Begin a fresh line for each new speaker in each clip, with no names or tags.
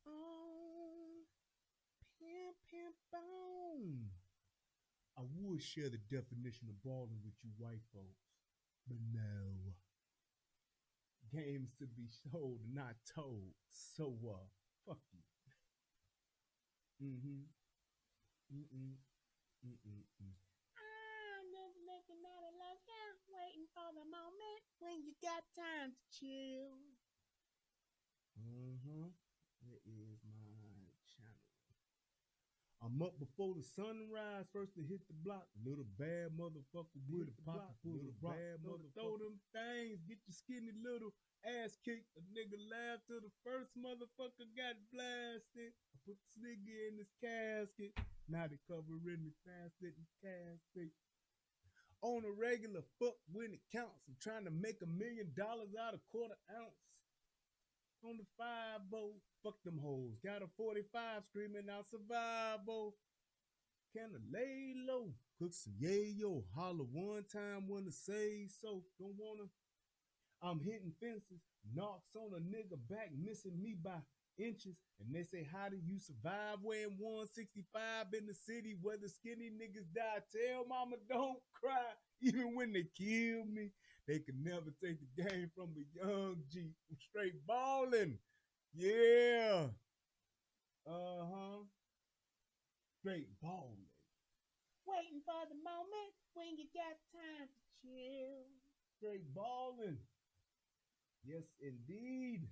Oh, pimp, pimp, boom. I would share the definition of balling with you white folks, but no. Games to be sold, not told. So, fuck you. Mm-hmm. Mm-mm. Mm-mm. I'm just looking at it like I'm waiting for the moment when you got time to chill. Mm-hmm. It is my channel. I'm up before the sunrise, first to hit the block. Little bad motherfucker with a pocket full of rock. Bad motherfucker. Throw them things, get your skinny little ass kicked. A nigga laughed till the first motherfucker got blasted. I put this nigga in his casket. Now they covering the casket and casket. On a regular, fuck when it counts. I'm trying to make $1 million out of quarter ounce. On the 5-0, fuck them hoes. Got a 45 screaming out survival. Can I lay low? Cook some yayo. Holler one time when to say so. Don't wanna. I'm hitting fences. Knocks on a nigga back, missing me by inches. And they say, how do you survive weighing 165 in the city where the skinny niggas die? Tell mama don't cry. Even when they kill me, they can never take the game from a young G. I'm straight balling. Yeah. Uh-huh. Straight balling. Waiting for the moment when you got time to chill. Straight balling. Yes, indeed.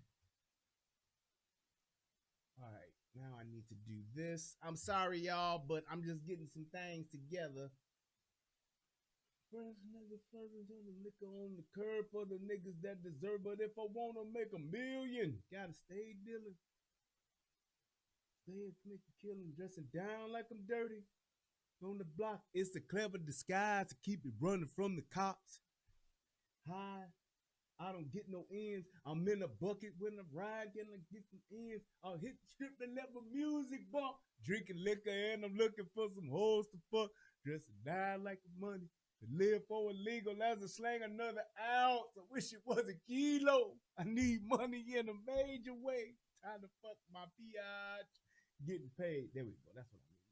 All right, now I need to do this. I'm sorry, y'all, but I'm just getting some things together. First nigga further on the liquor on the curb for the niggas that deserve. But if I want to make $1 million, gotta stay dealing. Stay make a killing, dressing down like I'm dirty. On the block, it's a clever disguise to keep it running from the cops. High, I don't get no ends. I'm in a bucket when I ride, getting to get some ends. I'll hit the strip and let my music bump. Drinking liquor and I'm looking for some hoes to fuck. Dressing down like the money. To live for illegal as a slang another ounce. I wish it was a kilo. I need money in a major way. Time to fuck my biatch. Getting paid. There we go. That's what I mean.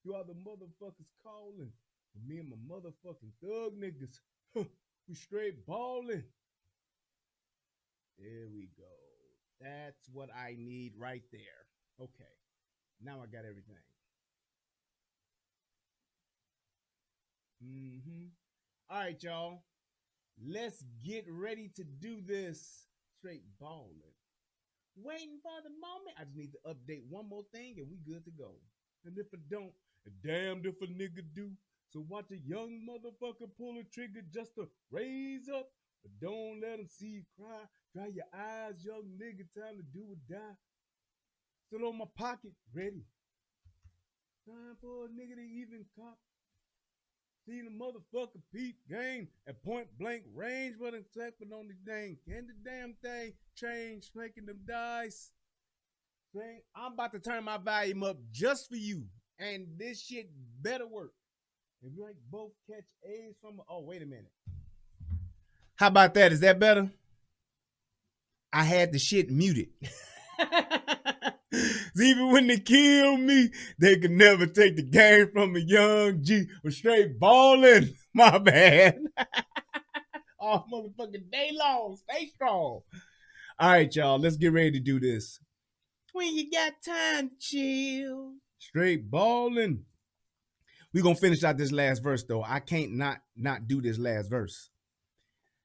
You are the motherfuckers calling. For me and my motherfucking thug niggas. We straight balling. There we go. That's what I need right there. Okay. Now I got everything. Mm-hmm. All right, y'all. Let's get ready to do this. Straight balling. Waiting for the moment. I just need to update one more thing and we good to go. And if I don't, damned if a nigga do. So watch a young motherfucker pull a trigger just to raise up. But don't let him see you cry. Dry your eyes, young nigga. Time to do or die. Still on my pocket, ready. Time for a nigga to even cop. See the motherfucker peep game at point blank range, but I'm tapping on the dang. Can the damn thing change, making them dice? Thing. I'm about to turn my volume up just for you, and this shit better work. If you ain't both catch A's from, oh wait a minute. How about that? Is that better? I had the shit muted. Even when they kill me, they could never take the game from a young G. I'm straight balling. My bad. All motherfucking day long. Stay strong. All right, y'all. Let's get ready to do this. When you got time to chill. Straight balling. We're going to finish out this last verse, though. I can't not do this last verse.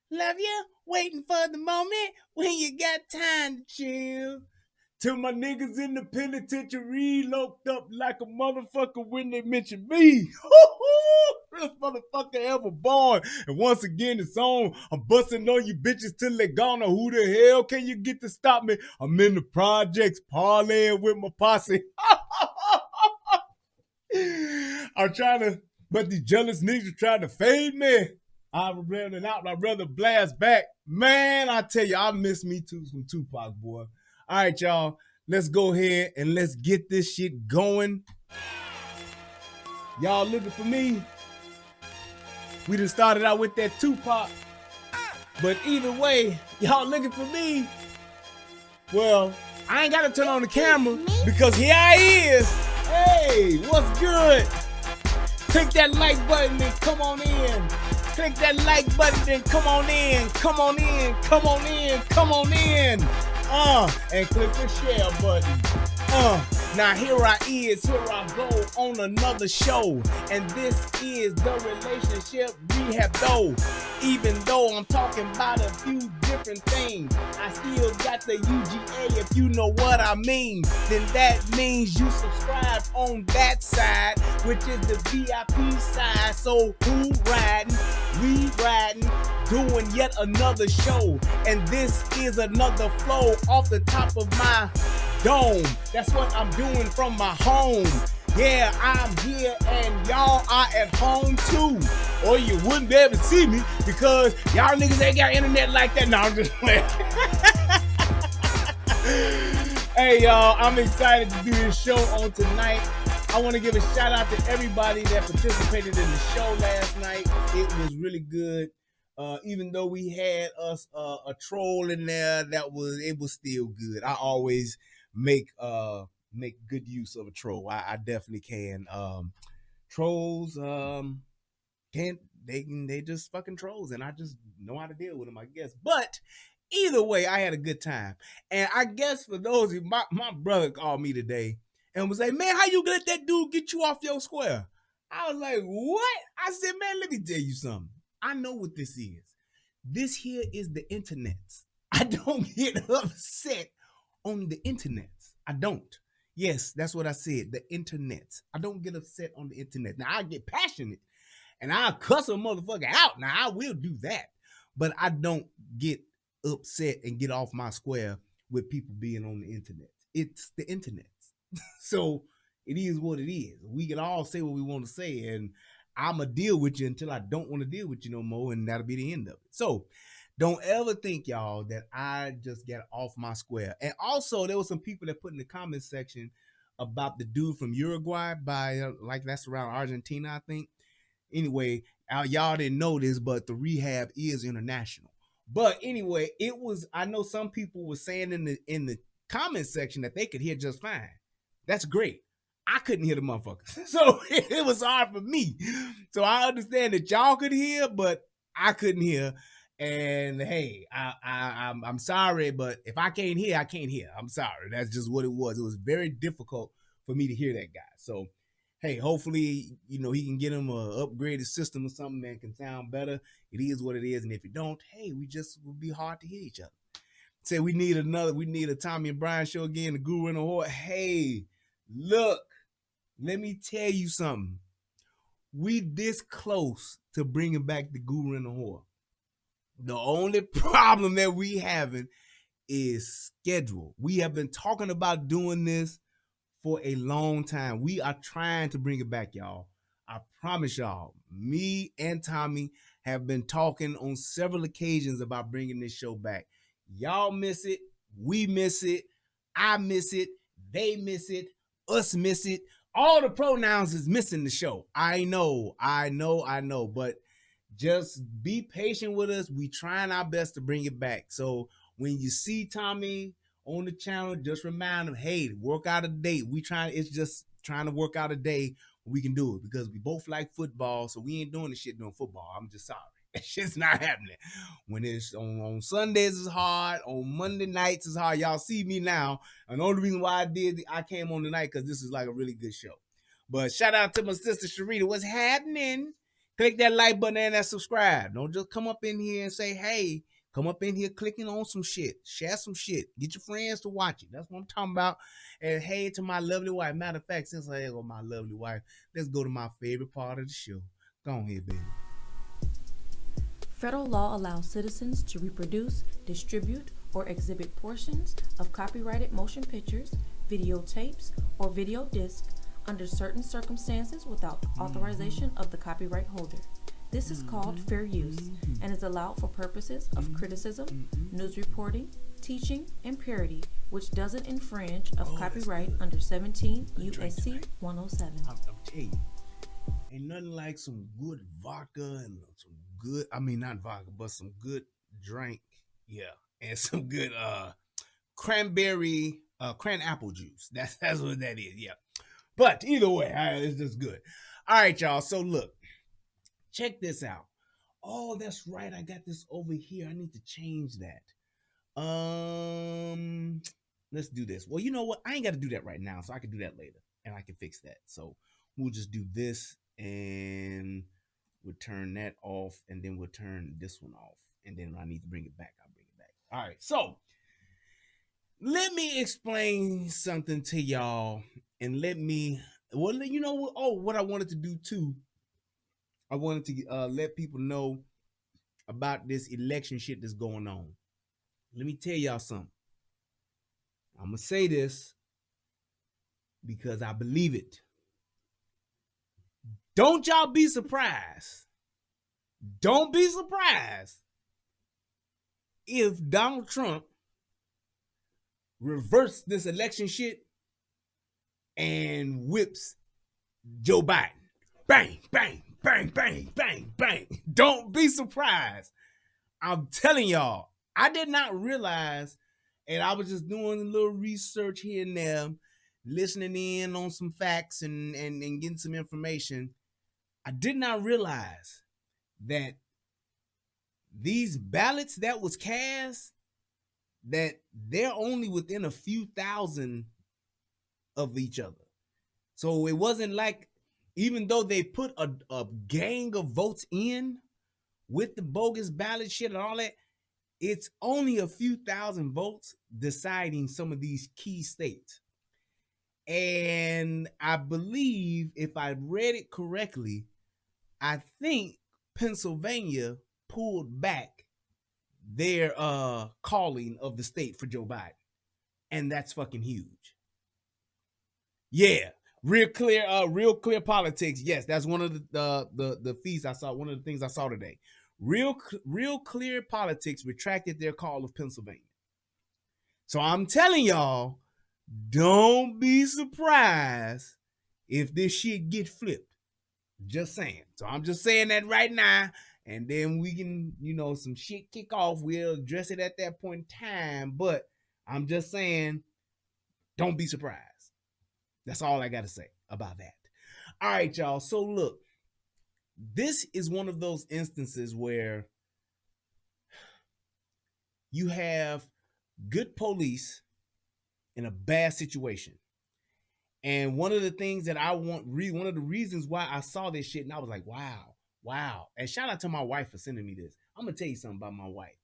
Love you. Waiting for the moment when you got time to chill. Till my niggas in the penitentiary locked up like a motherfucker when they mention me. First motherfucker ever born. And once again, it's on. I'm busting on you bitches till they gone. Who the hell can you get to stop me? I'm in the projects parlaying with my posse. I'm trying to, but these jealous niggas are trying to fade me. I'm running out. I'd rather blast back. Man, I tell you, I miss me too some Tupac, boy. All right, y'all. Let's go ahead and let's get this shit going. Y'all looking for me? We done started out with that Tupac. But either way, y'all looking for me? Well, I ain't got to turn on the camera because here I is. Hey, what's good? Click that like button and come on in. Click that like button and come on in. Come on in. Come on in. Come on in. And click the share button. Now here I go on another show, and this is the relationship rehab though. Even though I'm talking about a few different things, I still got the UGA, if you know what I mean. Then that means you subscribe on that side, which is the VIP side. So who riding? We riding, doing yet another show, and this is another flow off the top of my dome. That's what I'm doing from my home. Yeah, I'm here and y'all are at home too. Or you wouldn't be able to see me because y'all niggas ain't got internet like that. No, I'm just playing. Hey y'all, I'm excited to do this show on tonight. I want to give a shout out to everybody that participated in the show last night. It was really good. Even though we had us a troll in there, it was still good. I always make good use of a troll. I definitely can. Trolls they just fucking trolls, and I just know how to deal with them, I guess. But either way, I had a good time. And I guess for those of you, my brother called me today and was like, man, how you let that dude get you off your square? I was like, what? I said, man, let me tell you something. I know what this is. This here is the internet. I don't get upset on the internet. I don't. Yes, that's what I said. The internet. I don't get upset on the internet. Now, I get passionate and I'll cuss a motherfucker out. Now, I will do that. But I don't get upset and get off my square with people being on the internet. It's the internet. So it is what it is. We can all say what we want to say, and I'm going to deal with you until I don't want to deal with you no more, and that'll be the end of it. So don't ever think, y'all, that I just get off my square. And also, there was some people that put in the comment section about the dude from Uruguay like that's around Argentina, I think. Anyway, y'all didn't know this, but the rehab is international. But anyway, I know some people were saying in the comment section that they could hear just fine. That's great. I couldn't hear the motherfuckers. So it was hard for me. So I understand that y'all could hear, but I couldn't hear. And hey, I'm sorry, but if I can't hear, I can't hear. I'm sorry. That's just what it was. It was very difficult for me to hear that guy. So, hey, hopefully, he can get him a upgraded system or something that can sound better. It is what it is. And if you don't, hey, we just will be hard to hear each other. Say we need a Tommy and Brian show again, the Guru and the Whore. Hey, look, let me tell you something. We this close to bringing back the Guru and the Whore. The only problem that we having is schedule. We have been talking about doing this for a long time. We are trying to bring it back, y'all. I promise y'all, me and Tommy have been talking on several occasions about bringing this show back. Y'all miss it. We miss it. I miss it. They miss it. Us miss it. All the pronouns is missing the show. I know. But just be patient with us. We trying our best to bring it back. So when you see Tommy on the channel, just remind him, hey, work out a date. It's just trying to work out a day we can do it because we both like football. So we ain't doing the shit doing football. I'm just sorry. That shit's not happening. When it's on Sundays is hard. On Monday nights is hard. Y'all see me now. And the only reason why I came on tonight because this is like a really good show. But shout out to my sister Sharita. What's happening? Click that like button and that subscribe. Don't just come up in here and say, hey, come up in here clicking on some shit. Share some shit. Get your friends to watch it. That's what I'm talking about. And hey to my lovely wife. Matter of fact, since I ain't got my lovely wife, let's go to my favorite part of the show. Go on here, baby.
Federal law allows citizens to reproduce, distribute, or exhibit portions of copyrighted motion pictures, videotapes, or video discs under certain circumstances without authorization of the copyright holder. This is called fair use and is allowed for purposes of criticism, news reporting, teaching, and parody, which doesn't infringe of copyright under 17 U.S.C. 107.
I'm telling you, ain't nothing like some good vodka and some good, not vodka, but some good drink. Yeah. And some good cranberry cran apple juice. That's what that is. Yeah. But either way, it's just good. All right, y'all. So look, check this out. Oh, that's right. I got this over here. I need to change that. Let's do this. Well, you know what? I ain't got to do that right now, so I can do that later, and I can fix that. So we'll just do this, and we'll turn that off, and then we'll turn this one off, and then when I need to bring it back, I'll bring it back. All right. So let me explain something to y'all, and well, you know what? Oh, what I wanted to do too. I wanted to let people know about this election shit that's going on. Let me tell y'all something. I'm going to say this because I believe it. Don't y'all be surprised. Don't be surprised if Donald Trump reverses this election shit and whips Joe Biden. Bang, bang, bang, bang, bang, bang. Don't be surprised. I'm telling y'all, I did not realize, and I was just doing a little research here and there, listening in on some facts and getting some information. I did not realize that these ballots that was cast, that they're only within a few thousand of each other. So it wasn't like, even though they put a gang of votes in with the bogus ballot shit and all that, it's only a few thousand votes deciding some of these key states. And I believe, if I read it correctly, I think Pennsylvania pulled back their calling of the state for Joe Biden. And that's fucking huge. Yeah. Real clear politics. Yes, that's one of the feeds I saw. One of the things I saw today. Real clear politics retracted their call of Pennsylvania. So I'm telling y'all, don't be surprised if this shit get flipped. Just saying. So I'm just saying that right now, and then we can, some shit kick off. We'll address it at that point in time. But I'm just saying, don't be surprised. That's all I got to say about that. All right, y'all. So look, this is one of those instances where you have good police in a bad situation. And one of the things that one of the reasons why I saw this shit, and I was like, wow. And shout out to my wife for sending me this. I'm going to tell you something about my wife.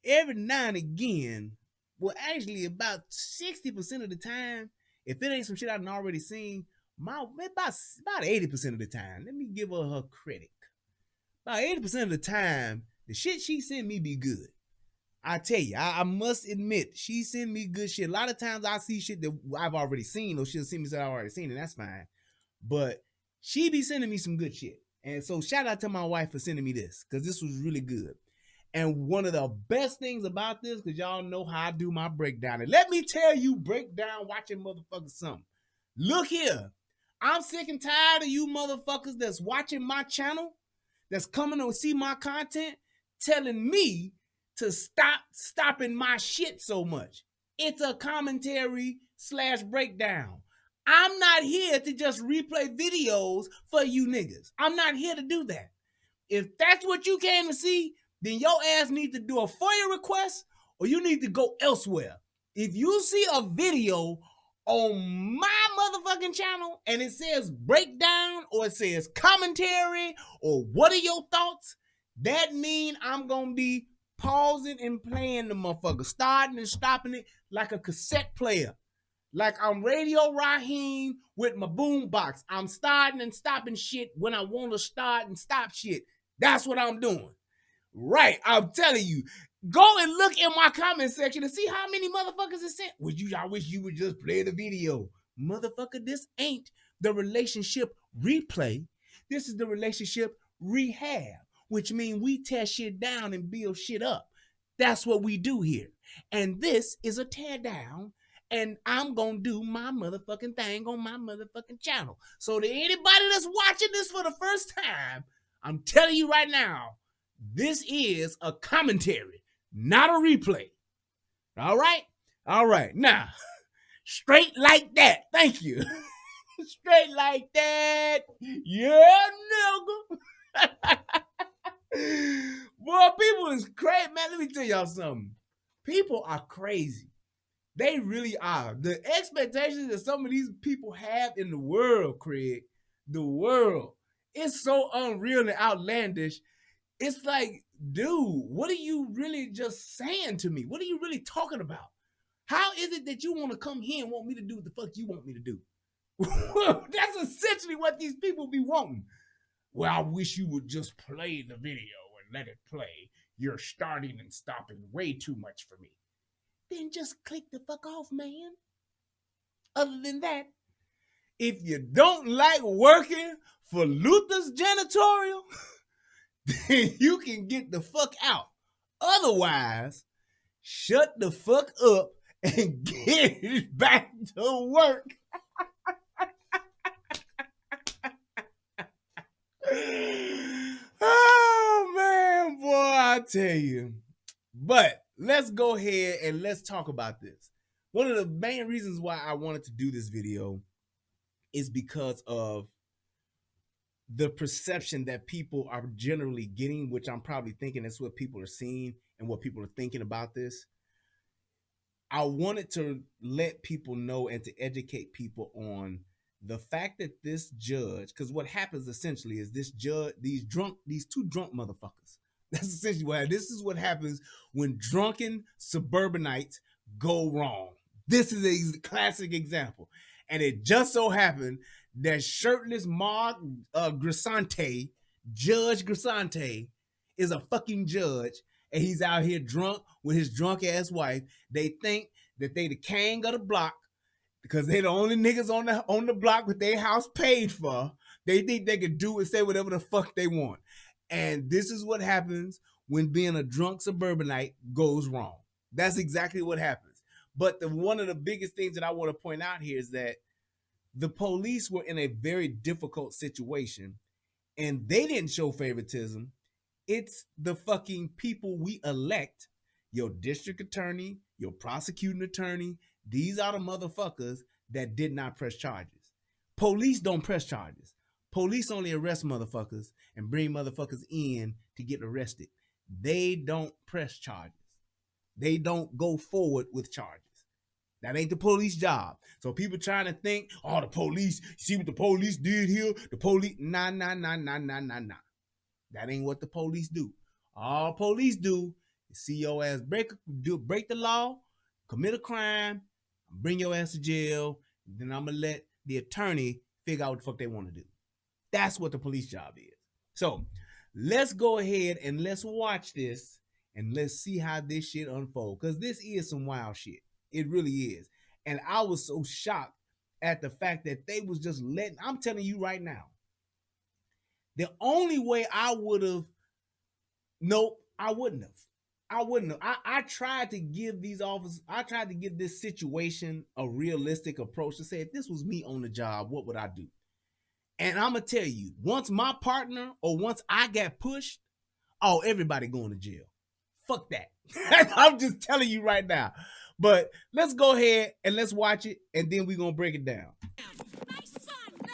Every now and again, well, actually about 60% of the time, if it ain't some shit I've already seen, about 80% of the time, let me give her credit. About 80% of the time, the shit she sent me be good. I tell you, I must admit, she send me good shit. A lot of times I see shit that I've already seen, or she'll send me something I've already seen, and that's fine. But she be sending me some good shit. And so shout out to my wife for sending me this, because this was really good. And one of the best things about this, because y'all know how I do my breakdown. And let me tell you, breakdown watching motherfuckers something. Look here. I'm sick and tired of you motherfuckers that's watching my channel, that's coming to see my content, telling me to stop stopping my shit so much. It's a commentary / breakdown. I'm not here to just replay videos for you niggas. I'm not here to do that. If that's what you came to see, then your ass need to do a FOIA request, or you need to go elsewhere. If you see a video on my motherfucking channel and it says breakdown, or it says commentary, or what are your thoughts, that mean I'm gonna be pausing and playing the motherfucker, starting and stopping it like a cassette player. Like I'm Radio Raheem with my boombox. I'm starting and stopping shit when I want to start and stop shit. That's what I'm doing. Right, I'm telling you. Go and look in my comment section and see how many motherfuckers it sent. I wish you would just play the video. Motherfucker, this ain't the relationship replay. This is the relationship rehab, which means we tear shit down and build shit up. That's what we do here. And this is a tear down, and I'm going to do my motherfucking thing on my motherfucking channel. So to anybody that's watching this for the first time, I'm telling you right now, this is a commentary, not a replay. All right? All right, now, straight like that. Thank you. Straight like that. Yeah, nigga. Boy, people is crazy. Man, let me tell y'all something. People are crazy. They really are. The expectations that some of these people have in the world, Craig, the world, it's so unreal and outlandish. It's like, dude, what are you really just saying to me? What are you really talking about? How is it that you want to come here and want me to do what the fuck you want me to do? That's essentially what these people be wanting. Well, I wish you would just play the video and let it play. You're starting and stopping way too much for me. Then just click the fuck off, man. Other than that, if you don't like working for Luther's janitorial, then you can get the fuck out. Otherwise, shut the fuck up and get back to work. Oh, man, boy, I tell you. But let's go ahead and let's talk about this. One of the main reasons why I wanted to do this video is because of the perception that people are generally getting, which I'm probably thinking that's what people are seeing and what people are thinking about this. I wanted to let people know and to educate people on the fact that this judge, because what happens essentially is this judge, these two drunk motherfuckers. That's essentially what this is what happens when drunken suburbanites go wrong. This is a classic example. And it just so happened that Shirtless Grisanti, Judge Grisanti, is a fucking judge, and he's out here drunk with his drunk ass wife. They think that they the king of the block because they the only niggas on the block with their house paid for. They think they can do and say whatever the fuck they want. And this is what happens when being a drunk suburbanite goes wrong. That's exactly what happens. But one of the biggest things that I want to point out here is that the police were in a very difficult situation and they didn't show favoritism. It's the fucking people we elect, your district attorney, your prosecuting attorney. These are the motherfuckers that did not press charges. Police don't press charges. Police only arrest motherfuckers and bring motherfuckers in to get arrested. They don't press charges. They don't go forward with charges. That ain't the police job. So people trying to think, oh, the police, see what the police did here? The police, nah. That ain't what the police do. All police do is see your ass break the law, commit a crime, bring your ass to jail, then I'm gonna let the attorney figure out what the fuck they want to do. That's what the police job is. So let's go ahead and let's watch this and let's see how this shit unfolds. Because this is some wild shit. It really is. And I was so shocked at the fact that they was just letting, I'm telling you right now, the only way I would have, nope, I wouldn't have. I tried to give these officers, I tried to give this situation a realistic approach to say, if this was me on the job, what would I do? And I'm going to tell you, once my partner or once I got pushed, oh, everybody going to jail. Fuck that. I'm just telling you right now. But let's go ahead and let's watch it, and then we're going to break it down.
My son, no.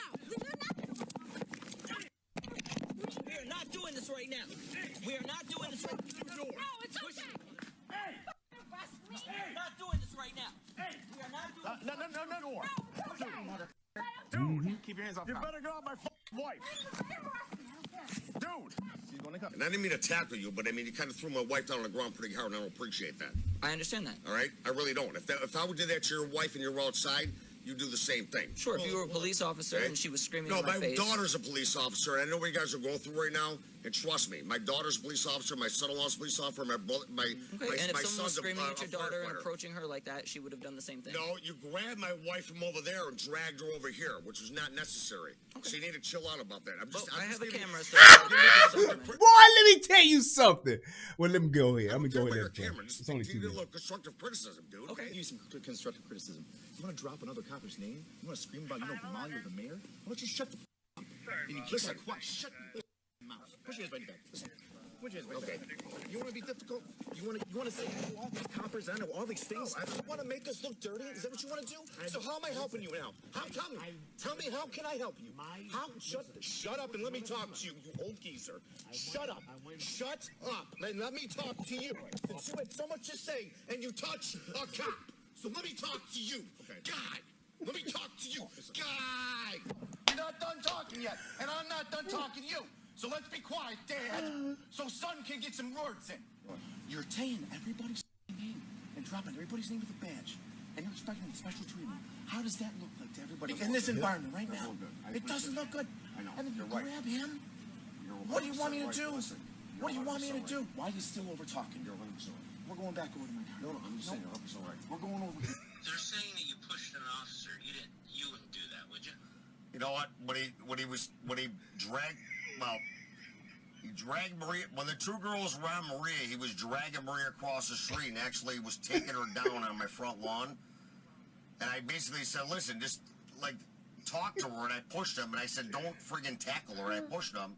We are not doing this right now. We are not doing this right now. No, it's okay. Hey! We are not doing this right now. Hey! We are not doing this. No.
Dude, keep your hands off. You better get off my wife. Dude. She's gonna come.
And I didn't mean to tackle you, but I mean, you kind of threw my wife down on the ground pretty hard, and I don't appreciate that.
I understand that.
All right? I really don't. If I would do that to your wife and you're outside, you do the same thing.
Sure, if you were a police officer and she was screaming in my face.
No, my daughter's a police officer, and I know what you guys are going through right now, and trust me, my daughter's a police officer, my son-in-law's a police officer, my
and if someone was screaming at your daughter and
firefighter.
approaching her like that, she would have done the same thing.
No, you grabbed my wife from over there and dragged her over here, which was not necessary. Okay. So you need to chill out about that.
I have a camera, so...
Boy, let me tell you something. Well, let me go ahead. I'm going to go ahead.
It's only 2 minutes. Look, constructive criticism, dude.
Okay. Use some constructive criticism. You want to drop another copper's name? You want to scream about, Molly or the mayor? Why don't you shut the f*** up? And you keep quiet. Shut your mouth. Push your hands behind your back. Listen. Okay. You want to be difficult? You want to say all these coppers, I know all these things. I want to make us look dirty. Is that what you want to do? So how am I helping you now? Tell me, how can I help you? Shut up and let me talk to you, you old geezer. Shut up. Shut up. Let me talk to you. Since you had so much to say and you touch a cop. So let me talk to you. Okay. God. Let me talk to you. Guy! You're not done talking yet, and I'm not done talking to you. So let's be quiet, Dad, so Son can get some words in. You're taking everybody's name and dropping everybody's name with a badge, and you're expecting special treatment. How does that look like to everybody in this environment right now? It doesn't look good. And then you grab him. What do you want me to do? What do you want me to do? Why are you still over talking? We're going back over to my car. No, I'm just saying, it's all right. We're going over here.
They're saying that you pushed an officer. You wouldn't do that, would you?
You know what? When he dragged Maria, when the two girls were on Maria, he was dragging Maria across the street and actually was taking her down on my front lawn. And I basically said, listen, just like talk to her, and I pushed him, and I said, don't friggin' tackle her, and I pushed him.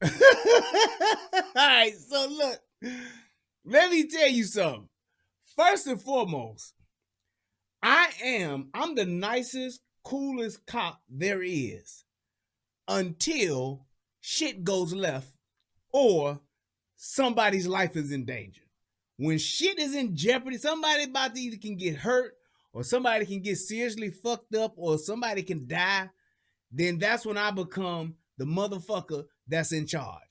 All right, so look, let me tell you something. First and foremost, I'm the nicest, coolest cop there is until shit goes left or somebody's life is in danger. When shit is in jeopardy, somebody about to either can get hurt or somebody can get seriously fucked up or somebody can die, then that's when I become the motherfucker that's in charge.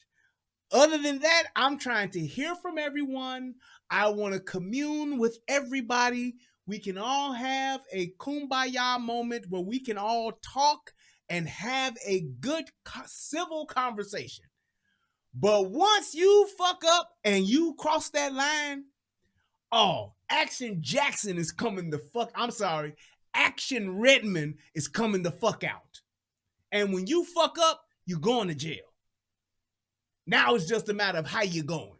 Other than that, I'm trying to hear from everyone. I want to commune with everybody. We can all have a kumbaya moment where we can all talk and have a good civil conversation. But once you fuck up and you cross that line, Action Jackson is coming the fuck. I'm sorry. Action Redmond is coming the fuck out. And when you fuck up, you're going to jail. Now it's just a matter of how you're going.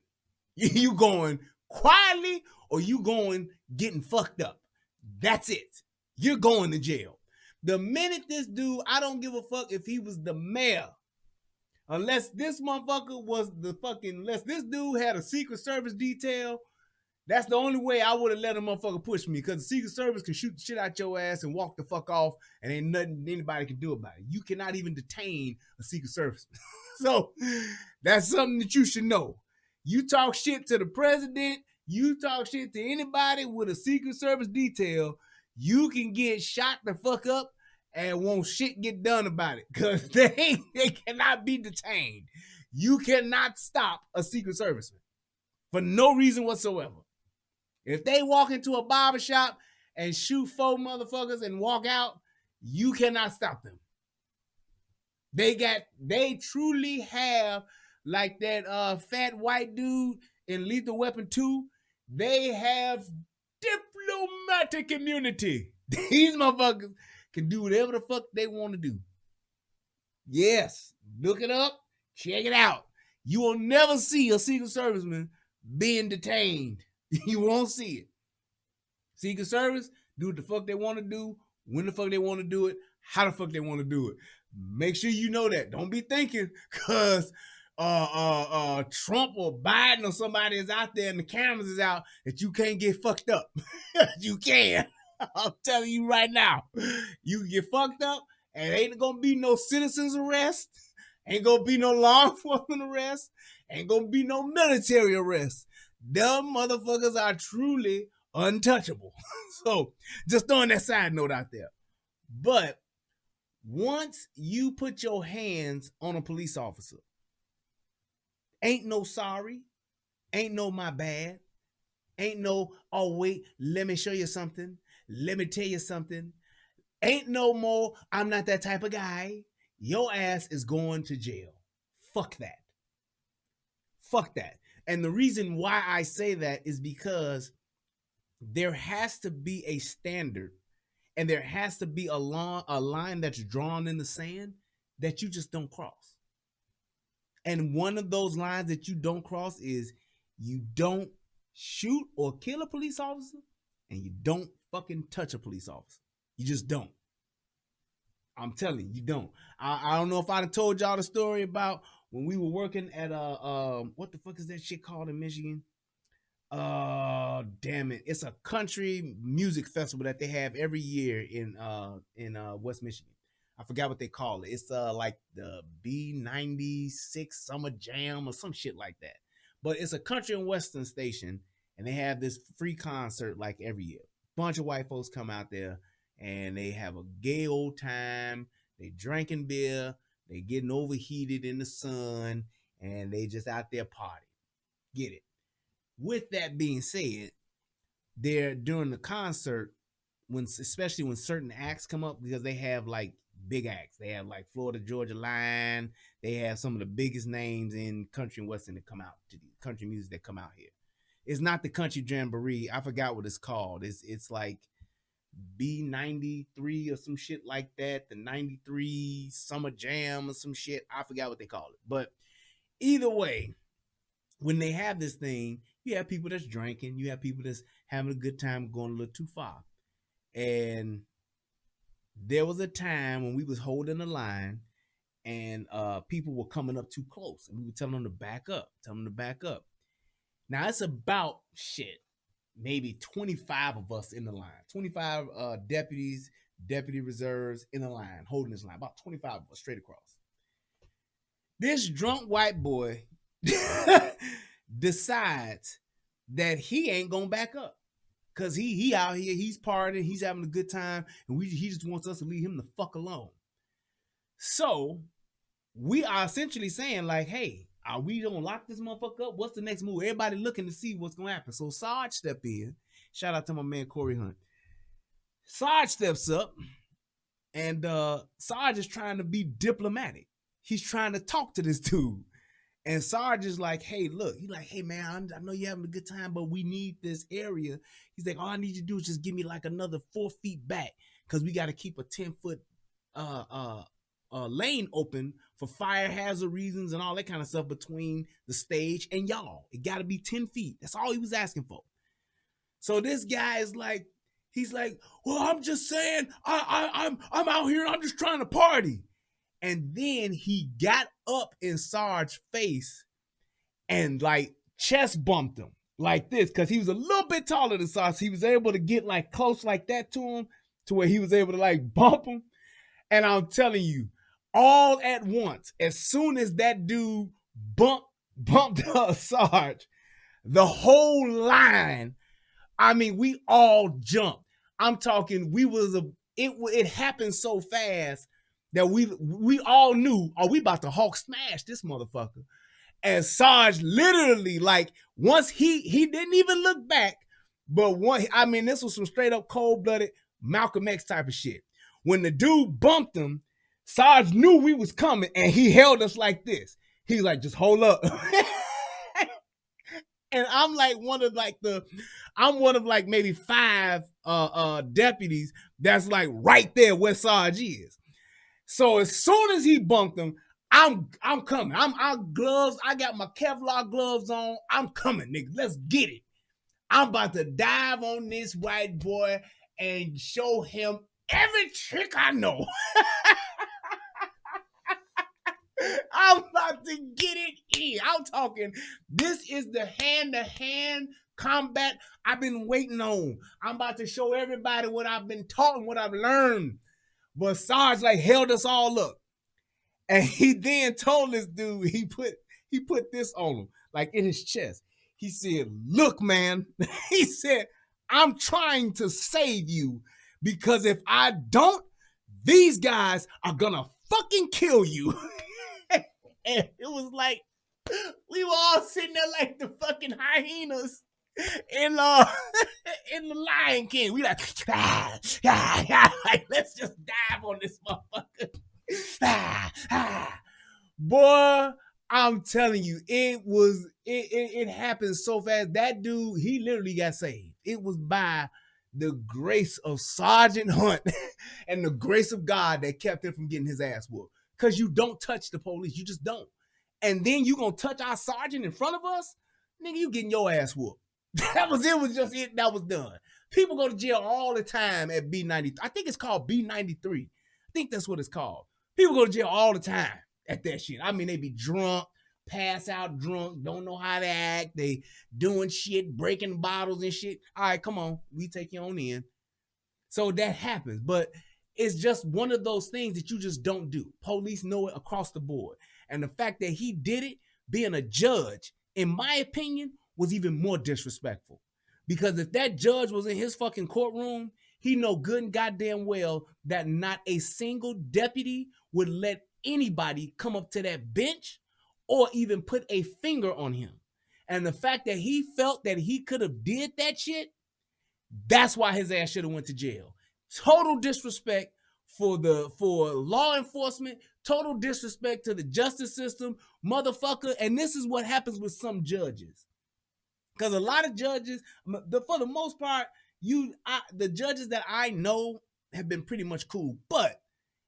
You going quietly or you going getting fucked up. That's it. You're going to jail. The minute this dude, I don't give a fuck if he was the mayor. Unless this motherfucker was unless this dude had a Secret Service detail, that's the only way I would have let a motherfucker push me, because the Secret Service can shoot the shit out your ass and walk the fuck off, and ain't nothing anybody can do about it. You cannot even detain a Secret Service. So that's something that you should know. You talk shit to the president, you talk shit to anybody with a Secret Service detail, you can get shot the fuck up and won't shit get done about it, because they cannot be detained. You cannot stop a Secret Serviceman for no reason whatsoever. If they walk into a barbershop and shoot 4 motherfuckers and walk out, you cannot stop them. They truly have, like that fat white dude in Lethal Weapon 2, they have diplomatic immunity. These motherfuckers can do whatever the fuck they want to do. Yes, look it up, check it out. You will never see a Secret Serviceman being detained. You won't see it. Secret Service, do what the fuck they want to do, when the fuck they want to do it, how the fuck they want to do it. Make sure you know that. Don't be thinking because Trump or Biden or somebody is out there and the cameras is out that you can't get fucked up. You can. I'm telling you right now. You can get fucked up and ain't gonna be no citizens arrest, ain't gonna be no law enforcement arrest, ain't gonna be no military arrest. Them motherfuckers are truly untouchable. So just throwing that side note out there. But once you put your hands on a police officer, ain't no sorry, ain't no my bad, ain't no, oh wait, let me show you something, let me tell you something, ain't no more, I'm not that type of guy. Your ass is going to jail. Fuck that. Fuck that. And the reason why I say that is because there has to be a standard and there has to be a line that's drawn in the sand that you just don't cross. And one of those lines that you don't cross is you don't shoot or kill a police officer and you don't fucking touch a police officer. You just don't. I'm telling you, you don't. I don't know if I'd have told y'all the story about when we were working at what the fuck is that shit called in Michigan? Damn it. It's a country music festival that they have every year in West Michigan. I forgot what they call it. It's like the B96 Summer Jam or some shit like that. But it's a country and western station, and they have this free concert like every year. Bunch of white folks come out there, and they have a gay old time. They drinking beer. They getting overheated in the sun, and they just out there partying. Get it? With that being said, they're during the concert, especially when certain acts come up, because they have like big acts. They have like Florida Georgia Line. They have some of the biggest names in country and western that come out to the country music that come out here. It's not the country jamboree. I forgot what it's called. It's like B93 or some shit like that. The 93 Summer Jam or some shit. I forgot what they call it. But either way, when they have this thing, you have people that's drinking. You have people that's having a good time going a little too far. And there was a time when we was holding the line and people were coming up too close. And we were telling them to back up. Now, it's about maybe 25 of us in the line. 25 deputies, deputy reserves in the line, holding this line. About 25 of us straight across. This drunk white boy decides that he ain't gonna back up. Cause he out here, he's partying, he's having a good time, and he just wants us to leave him the fuck alone. So we are essentially saying like, hey, are we gonna lock this motherfucker up? What's the next move? Everybody looking to see what's gonna happen. So Sarge stepped in. Shout out to my man Corey Hunt. Sarge steps up, and Sarge is trying to be diplomatic. He's trying to talk to this dude. And Sarge is like, hey, look. He's like, hey, man, I know you're having a good time, but we need this area. He's like, all I need you to do is just give me like another 4 feet back because we got to keep a 10-foot lane open for fire hazard reasons and all that kind of stuff between the stage and y'all. It got to be 10 feet. That's all he was asking for. So this guy is like, he's like, well, I'm just saying, I'm out here and I'm just trying to party. And then he got up in Sarge's face and like chest bumped him like this because he was a little bit taller than Sarge. So he was able to get like close like that to him to where he was able to like bump him. And I'm telling you, all at once, as soon as that dude bumped Sarge, the whole line, I mean, we all jumped. I'm talking, it happened so fast that we all knew, we about to Hulk smash this motherfucker. And Sarge literally, like, once he didn't even look back, but this was some straight up cold-blooded Malcolm X type of shit. When the dude bumped him, Sarge knew we was coming, and he held us like this. He's like, just hold up. And I'm one of maybe 5 deputies that's like right there where Sarge is. So as soon as he bumped him, I'm coming. I'm gloves. I got my Kevlar gloves on. I'm coming, nigga. Let's get it. I'm about to dive on this white boy and show him every trick I know. I'm about to get it in. I'm talking, this is the hand-to-hand combat I've been waiting on. I'm about to show everybody what I've been taught and what I've learned. But Sarge held us all up. And he then told this dude, he put this on him, like in his chest. He said, look, man, he said, I'm trying to save you because if I don't, these guys are gonna fucking kill you. And it was like, we were all sitting there like the fucking hyenas in the Lion King. We like, let's just dive on this motherfucker. Boy, I'm telling you, it happened so fast. That dude, he literally got saved. It was by the grace of Sergeant Hunt and the grace of God that kept him from getting his ass whooped. Because you don't touch the police. You just don't. And then you gonna touch our sergeant in front of us? Nigga, you getting your ass whooped. That was it. That was done. People go to jail all the time at B93. I think it's called B93. I think that's what it's called. People go to jail all the time at that shit. I mean, they be drunk, pass out drunk, don't know how to act. They doing shit, breaking bottles and shit. All right, come on. We take you on in. So that happens. But it's just one of those things that you just don't do. Police know it across the board. And the fact that he did it, being a judge, in my opinion, was even more disrespectful. Because if that judge was in his fucking courtroom, he know good and goddamn well that not a single deputy would let anybody come up to that bench or even put a finger on him. And the fact that he felt that he could have did that shit, that's why his ass should have went to jail. Total disrespect for law enforcement, total disrespect to the justice system, motherfucker. And this is what happens with some judges. Because a lot of judges, for the most part, the judges that I know have been pretty much cool. But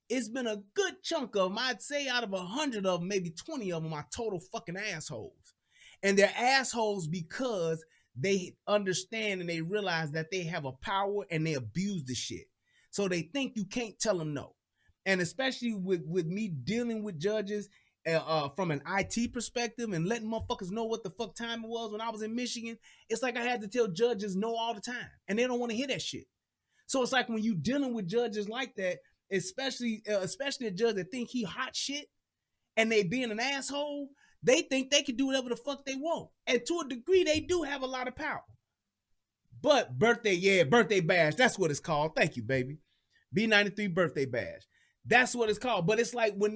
it's been a good chunk of them. I'd say out of 100 of them, maybe 20 of them are total fucking assholes. And they're assholes because they understand and they realize that they have a power and they abuse the shit. So they think you can't tell them no. And especially with me dealing with judges from an IT perspective and letting motherfuckers know what the fuck time it was when I was in Michigan, it's like I had to tell judges no all the time. And they don't want to hear that shit. So it's like when you dealing with judges like that, especially a judge that think he hot shit and they being an asshole, they think they can do whatever the fuck they want. And to a degree, they do have a lot of power. But birthday bash, that's what it's called. Thank you, baby. B93 birthday bash. That's what it's called. But it's like when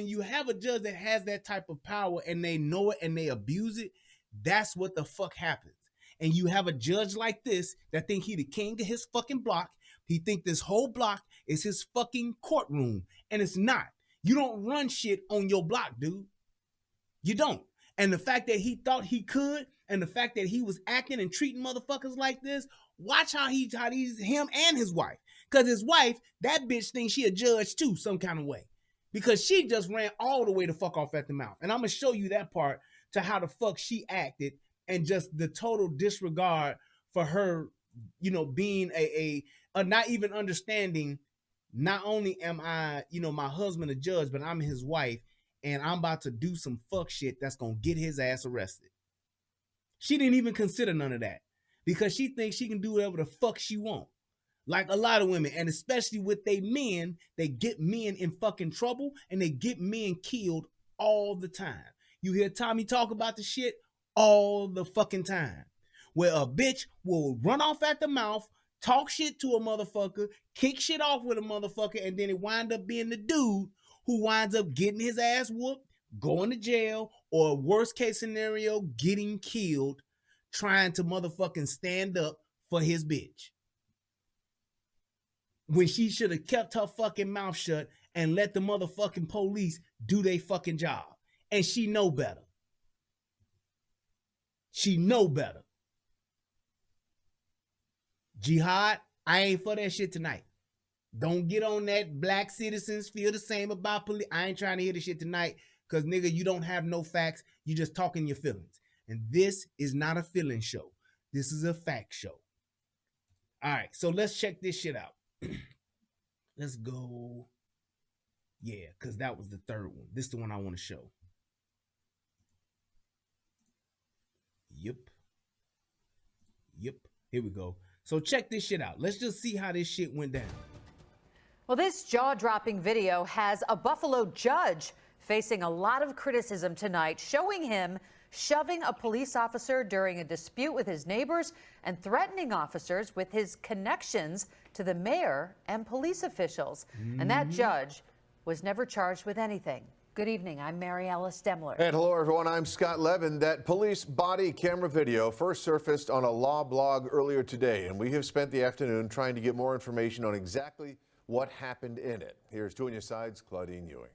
you have a judge that has that type of power and they know it and they abuse it, that's what the fuck happens. And you have a judge like this that think he the king of his fucking block. He think this whole block is his fucking courtroom. And it's not. You don't run shit on your block, dude. You don't. And the fact that he thought he could, and the fact that he was acting and treating motherfuckers like this, watch how he's him and his wife. Because his wife, that bitch thinks she a judge too, some kind of way. Because she just ran all the way the fuck off at the mouth. And I'm going to show you that part to how the fuck she acted and just the total disregard for her, being a not even understanding, not only am I, my husband a judge, but I'm his wife. And I'm about to do some fuck shit that's going to get his ass arrested. She didn't even consider none of that because she thinks she can do whatever the fuck she wants. Like a lot of women, and especially with they men, they get men in fucking trouble and they get men killed all the time. You hear Tommy talk about the shit all the fucking time. Where a bitch will run off at the mouth, talk shit to a motherfucker, kick shit off with a motherfucker, and then it wind up being the dude who winds up getting his ass whooped, going to jail, or worst case scenario, getting killed, trying to motherfucking stand up for his bitch. When she should have kept her fucking mouth shut and let the motherfucking police do their fucking job. And she know better. She know better. Jihad, I ain't for that shit tonight. Don't get on that black citizens feel the same about police. I ain't trying to hear the shit tonight because, nigga, you don't have no facts. You just talking your feelings. And this is not a feeling show. This is a fact show. All right, so let's check this shit out. Let's go. Yeah, because that was the third one. This is the one I want to show. Yep. Here we go. So check this shit out. Let's just see how this shit went down.
Well, this jaw-dropping video has a Buffalo judge facing a lot of criticism tonight, showing him shoving a police officer during a dispute with his neighbors and threatening officers with his connections to the mayor and police officials. And that judge was never charged with anything. Good evening. I'm Mary Alice Demler.
And hello, everyone. I'm Scott Levin. That police body camera video first surfaced on a law blog earlier today, and we have spent the afternoon trying to get more information on exactly what happened in it. Here's 2 on your side's Claudine Ewing.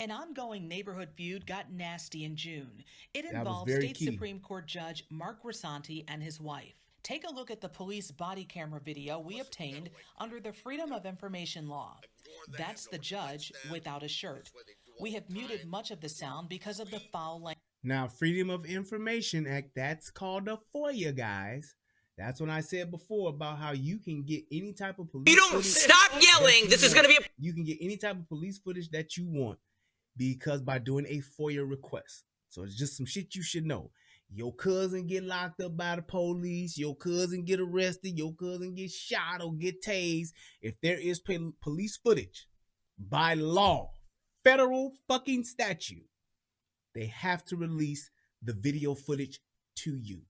An ongoing neighborhood feud got nasty in June. It involved State Supreme Court Judge Mark Grisanti and his wife. Take a look at the police body camera video we obtained under the Freedom of Information Law. That's the judge without a shirt. We have muted much of the sound because of the foul language.
Now, Freedom of Information Act, that's called a FOIA, guys. That's when I said before about how you can get any type of police
You don't stop yelling. This is going to be
You can get any type of police footage that you want. because by doing a FOIA request. So it's just some shit you should know. Your cousin get locked up by the police, your cousin get arrested, your cousin get shot or get tased. If there is police footage, by law, federal fucking statute, they have to release the video footage to you.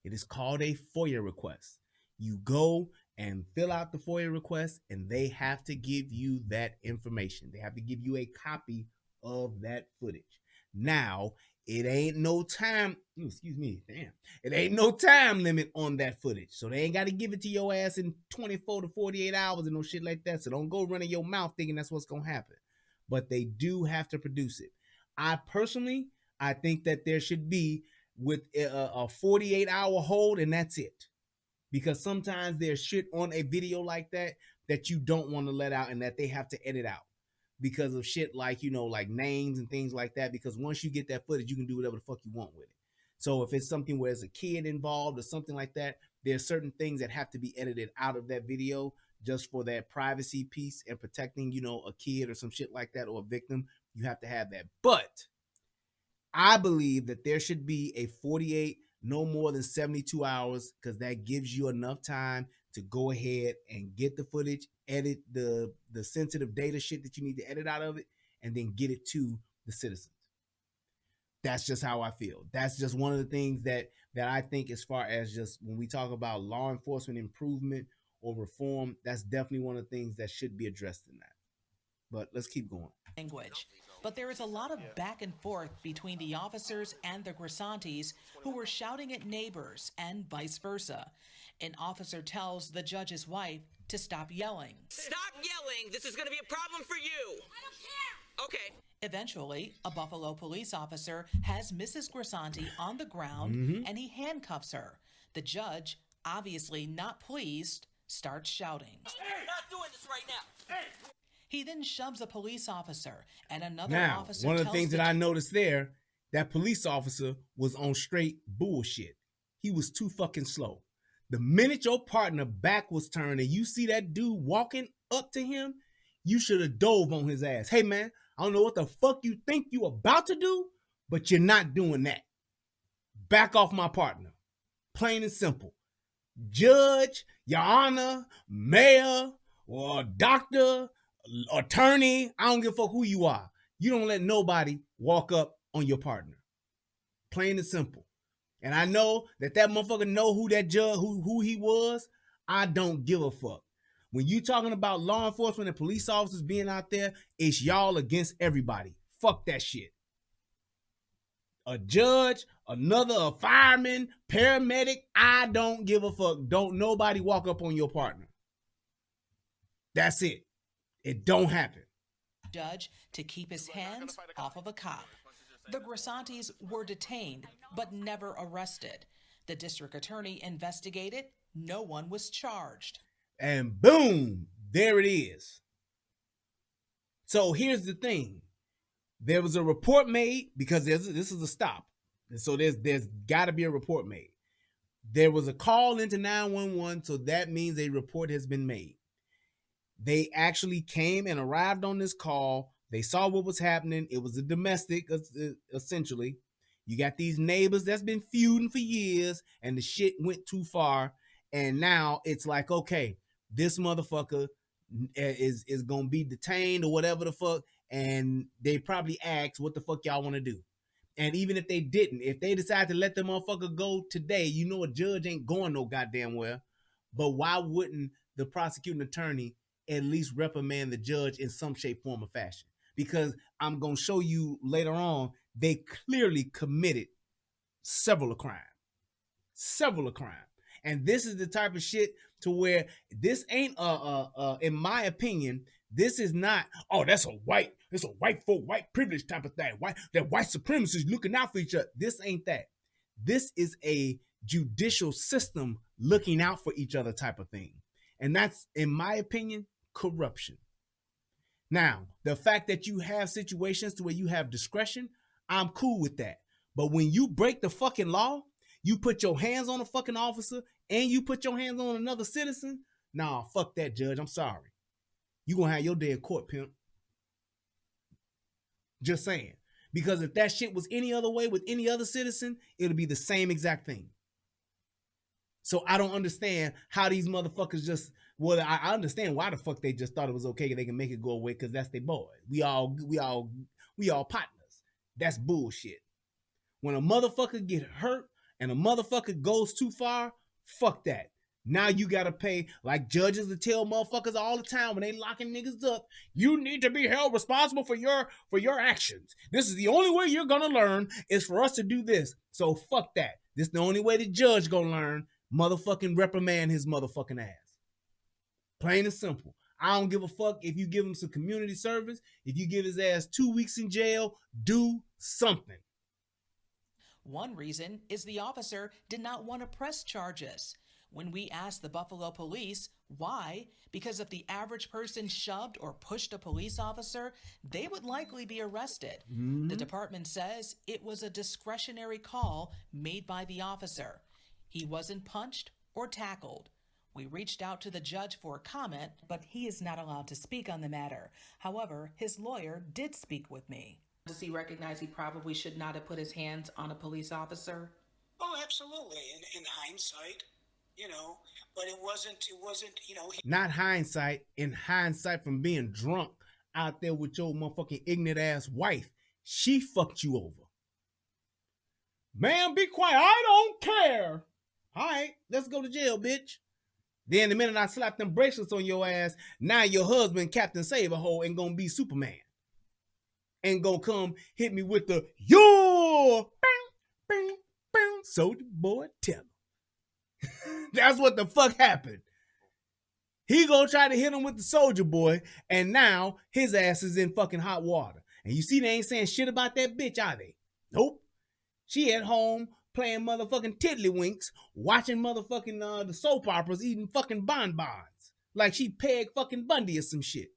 It is called a FOIA request. You go and fill out the FOIA request, and they have to give you that information. They have to give you a copy of that footage. Now, it ain't no time, it ain't no time limit on that footage. So they ain't got to give it to your ass in 24 to 48 hours and no shit like that. So don't go running your mouth thinking that's what's going to happen. But they do have to produce it. I think that there should be with a 48-hour hold, and that's it. Because sometimes there's shit on a video like that you don't want to let out and that they have to edit out because of shit like, like names and things like that. Because once you get that footage, you can do whatever the fuck you want with it. So if it's something where there's a kid involved or something like that, there's certain things that have to be edited out of that video just for that privacy piece and protecting, a kid or some shit like that or a victim. You have to have that. But I believe that there should be a 48, no more than 72 hours, because that gives you enough time to go ahead and get the footage, edit the sensitive data shit that you need to edit out of it, and then get it to the citizens. That's just how I feel. That's just one of the things that I think, as far as just when we talk about law enforcement improvement or reform, that's definitely one of the things that should be addressed in that. But let's keep going.
Language. But there is a lot of back and forth between the officers and the Grisantis, who were shouting at neighbors and vice versa. An officer tells the judge's wife to stop yelling.
Stop yelling! This is going to be a problem for you! I don't care! Okay.
Eventually, a Buffalo police officer has Mrs. Grisanti on the ground and he handcuffs her. The judge, obviously not pleased, starts shouting.
We're not doing this right now! Hey!
He then shoves a police officer, and another officer
one of the things that I noticed there, that police officer was on straight bullshit. He was too fucking slow. The minute your partner back was turned and you see that dude walking up to him, you should have dove on his ass. Hey, man, I don't know what the fuck you think you about to do, but you're not doing that. Back off my partner. Plain and simple. Judge, your honor, mayor, or doctor, attorney, I don't give a fuck who you are. You don't let nobody walk up on your partner. Plain and simple. And I know that motherfucker know who that judge, who he was. I don't give a fuck. When you talking about law enforcement and police officers being out there, it's y'all against everybody. Fuck that shit. A judge, a fireman, paramedic, I don't give a fuck. Don't nobody walk up on your partner. That's it. It don't happen.
Judge to keep his hands off of a cop. The Grisantis were detained, but never arrested. The district attorney investigated. No one was charged.
And boom, there it is. So here's the thing. There was a report made because this is a stop. And so there's got to be a report made. There was a call into 911, so that means a report has been made. They actually came and arrived on this call. They saw what was happening. It was a domestic, essentially. You got these neighbors that's been feuding for years, and the shit went too far. And now it's like, okay, this motherfucker is going to be detained or whatever the fuck. And they probably asked, what the fuck y'all want to do? And even if they didn't, if they decide to let the motherfucker go today, you know a judge ain't going no goddamn where. But why wouldn't the prosecuting attorney at least reprimand the judge in some shape, form, or fashion? Because I'm going to show you later on, they clearly committed several crimes. And this is the type of shit to where this ain't, in my opinion, this is not, oh, it's a white folk, white privilege type of thing. That white supremacists looking out for each other. This ain't that. This is a judicial system looking out for each other type of thing. And that's, in my opinion, corruption. Now, the fact that you have situations to where you have discretion, I'm cool with that. But when you break the fucking law, you put your hands on a fucking officer and you put your hands on another citizen, nah, fuck that, judge. I'm sorry. You gonna have your day in court, pimp. Just saying. Because if that shit was any other way with any other citizen, it'll be the same exact thing. So I don't understand how these motherfuckers just, well, I understand why the fuck they just thought it was okay, they can make it go away, because that's their boy. We all partners. That's bullshit. When a motherfucker get hurt and a motherfucker goes too far, fuck that. Now you gotta pay, like judges to tell motherfuckers all the time when they locking niggas up, you need to be held responsible for your actions. This is the only way you're gonna learn is for us to do this. So fuck that. This is the only way the judge gonna learn. Motherfucking reprimand his motherfucking ass. Plain and simple. I don't give a fuck if you give him some community service. If you give his ass 2 weeks in jail, do something.
One reason is the officer did not want to press charges. When we asked the Buffalo police why, because if the average person shoved or pushed a police officer, they would likely be arrested. The department says it was a discretionary call made by the officer. He wasn't punched or tackled. We reached out to the judge for a comment, but he is not allowed to speak on the matter. However, his lawyer did speak with me. Does he recognize he probably should not have put his hands on a police officer?
Oh, absolutely. In hindsight, but it wasn't,
Not hindsight, in hindsight from being drunk out there with your motherfucking ignorant ass wife. She fucked you over. Man, be quiet. I don't care. All right, let's go to jail, bitch. Then the minute I slap them bracelets on your ass, now your husband, Captain Save-A-Hole, ain't gonna be Superman. Ain't gonna come hit me with the, yo, bang, bang, bang, soldier boy, tell him. That's what the fuck happened. He gonna try to hit him with the soldier boy, and now his ass is in fucking hot water. And you see they ain't saying shit about that bitch, are they? Nope. She at home playing motherfucking tiddlywinks, watching motherfucking the soap operas, eating fucking bonbons. Like she Peg fucking Bundy or some shit.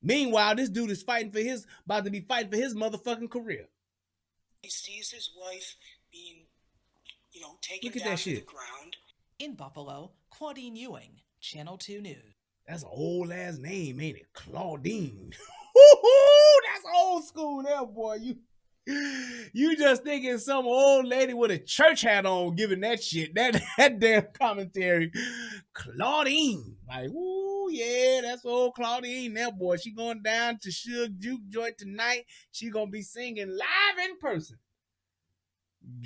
Meanwhile, this dude is about to be fighting for his motherfucking career.
He sees his wife being, taken down to the ground.
In Buffalo, Claudine Ewing, Channel 2 News.
That's an old ass name, ain't it? Claudine. That's old school there, boy. You just thinking some old lady with a church hat on giving that shit, that damn commentary. Claudine. Like, ooh, yeah, that's old Claudine there, boy. She going down to Suge Juke Joint tonight. She gonna be singing live in person.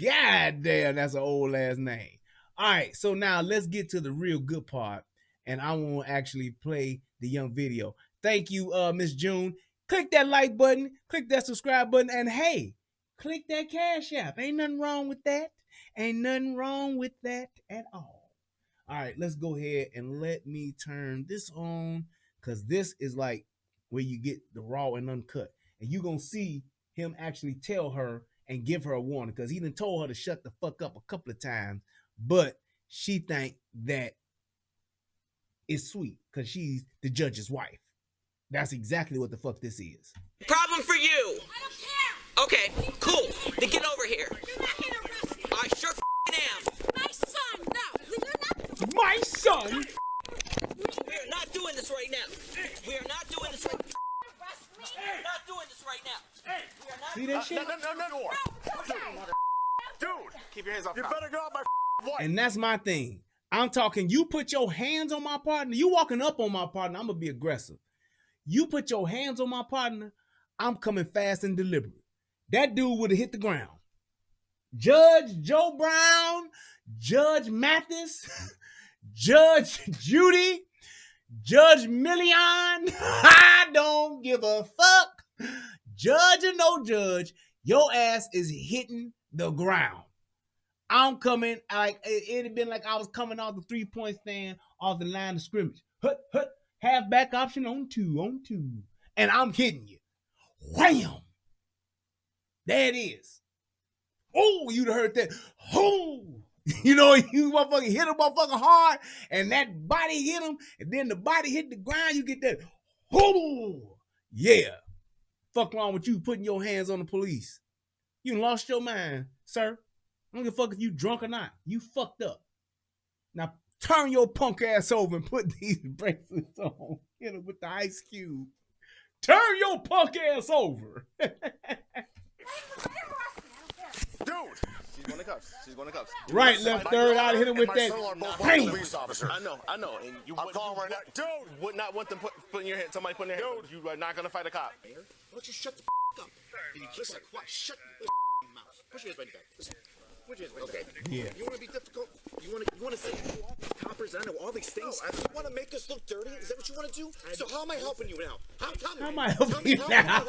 God damn, that's an old ass name. All right, so now let's get to the real good part, and I want to actually play the young video. Thank you, Miss June. Click that like button, click that subscribe button, and hey, click that Cash App. Ain't nothing wrong with that. Ain't nothing wrong with that at all. All right, let's go ahead and let me turn this on, because this is like where you get the raw and uncut. And you're going to see him actually tell her and give her a warning, because he done told her to shut the fuck up a couple of times, but she think that it's sweet because she's the judge's wife. That's exactly what the fuck this is.
Problem for you.
I don't care.
Okay, cool. Then get over here.
You're not going to arrest me.
I sure am.
My son, no. You're not.
My son?
We are not doing this right now. We are not doing this right now. We are not doing this right now. We are not.
See that shit?
No. Dude, keep your hands off. You better go off my wife.
And that's my thing. I'm talking, you put your hands on my partner, you walking up on my partner, I'm going to be aggressive. You put your hands on my partner, I'm coming fast and deliberate. That dude would have hit the ground. Judge Joe Brown, Judge Mathis, Judge Judy, Judge Million, I don't give a fuck. Judge or no judge, your ass is hitting the ground. I'm coming, like it'd have been like I was coming off the 3-point stand off the line of scrimmage. Hut, half back option on two. And I'm hitting you. Wham! There it is. Oh, you'd have heard that. Oh! You know, you motherfucking hit a motherfucker hard, and that body hit him, and then the body hit the ground, you get that. Oh! Yeah. Fuck wrong with you putting your hands on the police. You lost your mind, sir. I don't give a fuck if you drunk or not. You fucked up. Now turn your punk ass over and put these bracelets on. Hit him with the ice cube. Turn your punk ass over.
Dude, she's going to cuffs. She's going to cuffs.
Right, left, third. I'd hit him with that.
Police officer. I know. And I'm calling right now. Dude, would not want them putting your hand. Somebody putting their hand. Dude, you are not going to fight a cop. Why don't you shut the up? Listen, shut your mouth. Put your hands right back. Listen. Put your hands right back.
Yeah.
You want to be difficult? You want to say coppers? I know all these things. You want to make us look dirty? Is that what you want to do? So how am I helping you now?
How am I helping you now?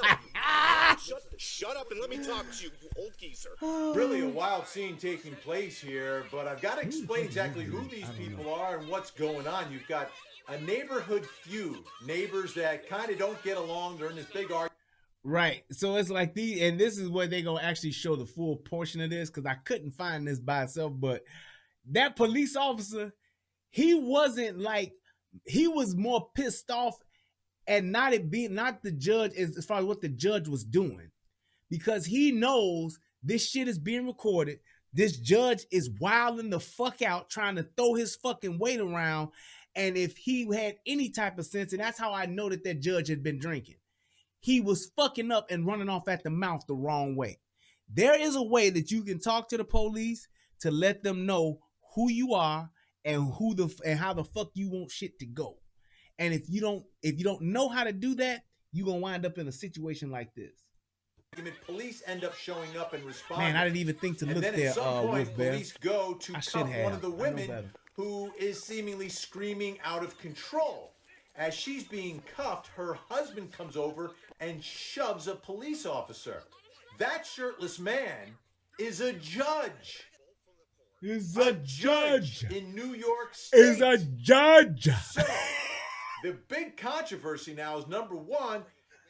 Shut up and let me talk to you, you old geezer.
Really a wild scene taking place here, but I've got to explain exactly who these people are and what's going on. You've got a neighborhood feud, neighbors that kind of don't get along. They're in this big argument.
Right. So it's like and this is where they're going to actually show the full portion of this, because I couldn't find this by itself, but that police officer, he was more pissed off and not the judge as far as what the judge was doing, because he knows this shit is being recorded. This judge is wilding the fuck out, trying to throw his fucking weight around. And if he had any type of sense, and that's how I know that judge had been drinking, he was fucking up and running off at the mouth the wrong way. There is a way that you can talk to the police to let them know who you are and how the fuck you want shit to go. And if you don't know how to do that, you're gonna wind up in a situation like this.
Police end up showing up and responding.
Man, I didn't even think to look there.
And then at some point, police go to
cuff
one of the women who is seemingly screaming out of control. As she's being cuffed, her husband comes over and shoves a police officer. That shirtless man is a judge.
Is a judge
in New York State.
Is a judge.
So, the big controversy now is, number one,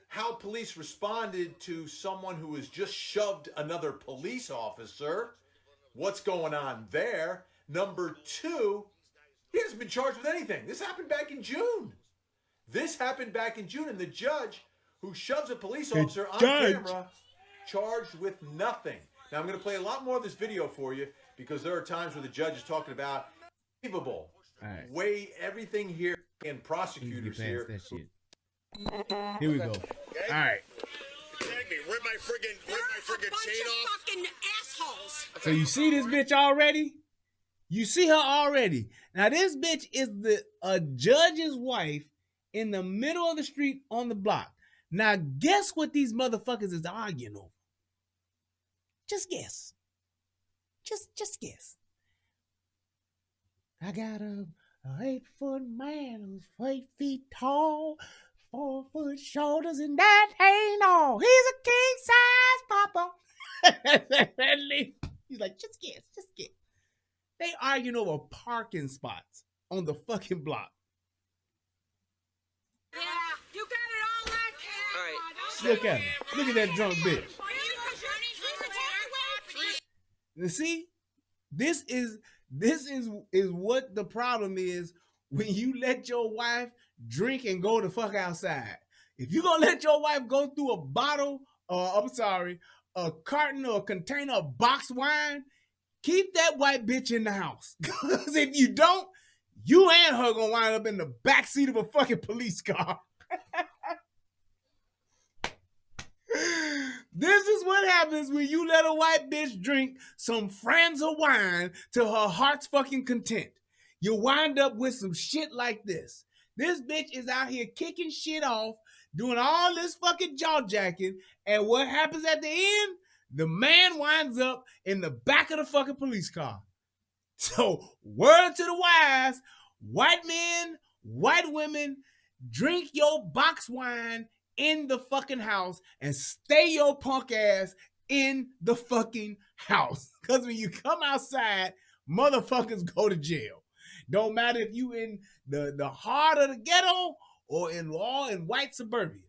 how police responded to someone who has just shoved another police officer. What's going on there? Number two, he hasn't been charged with anything. This happened back in June. And the judge who shoves a police officer on camera charged with nothing. Now, I'm going to play a lot more of this video for you, because there are times where the judge is talking about unbelievable way everything here and prosecutors here.
That shit. Here we go. All right.
Tag me. Rip my friggin' chain off.
Fucking assholes.
So you see this bitch already? You see her already. Now this bitch is a judge's wife in the middle of the street on the block. Now guess what these motherfuckers is arguing over? Just guess. Just guess. I got a 8-foot man who's 8 feet tall, 4-foot shoulders, and that ain't all. He's a king size papa. He's like, just guess. They arguing over parking spots on the fucking block.
Yeah, you got it all like that.
All right.
Look at him. Look at that drunk bitch. You see, this is what the problem is when you let your wife drink and go the fuck outside. If you're gonna let your wife go through a carton or a container of boxed wine, keep that white bitch in the house. Because if you don't, you and her gonna wind up in the backseat of a fucking police car. This is what happens when you let a white bitch drink some Franzia wine to her heart's fucking content. You wind up with some shit like this. This bitch is out here kicking shit off, doing all this fucking jaw jacking, and what happens at the end? The man winds up in the back of the fucking police car. So, word to the wise, white men, white women, drink your box wine in the fucking house and stay your punk ass in the fucking house. Because when you come outside, motherfuckers go to jail. Don't matter if you in the heart of the ghetto or in white suburbia.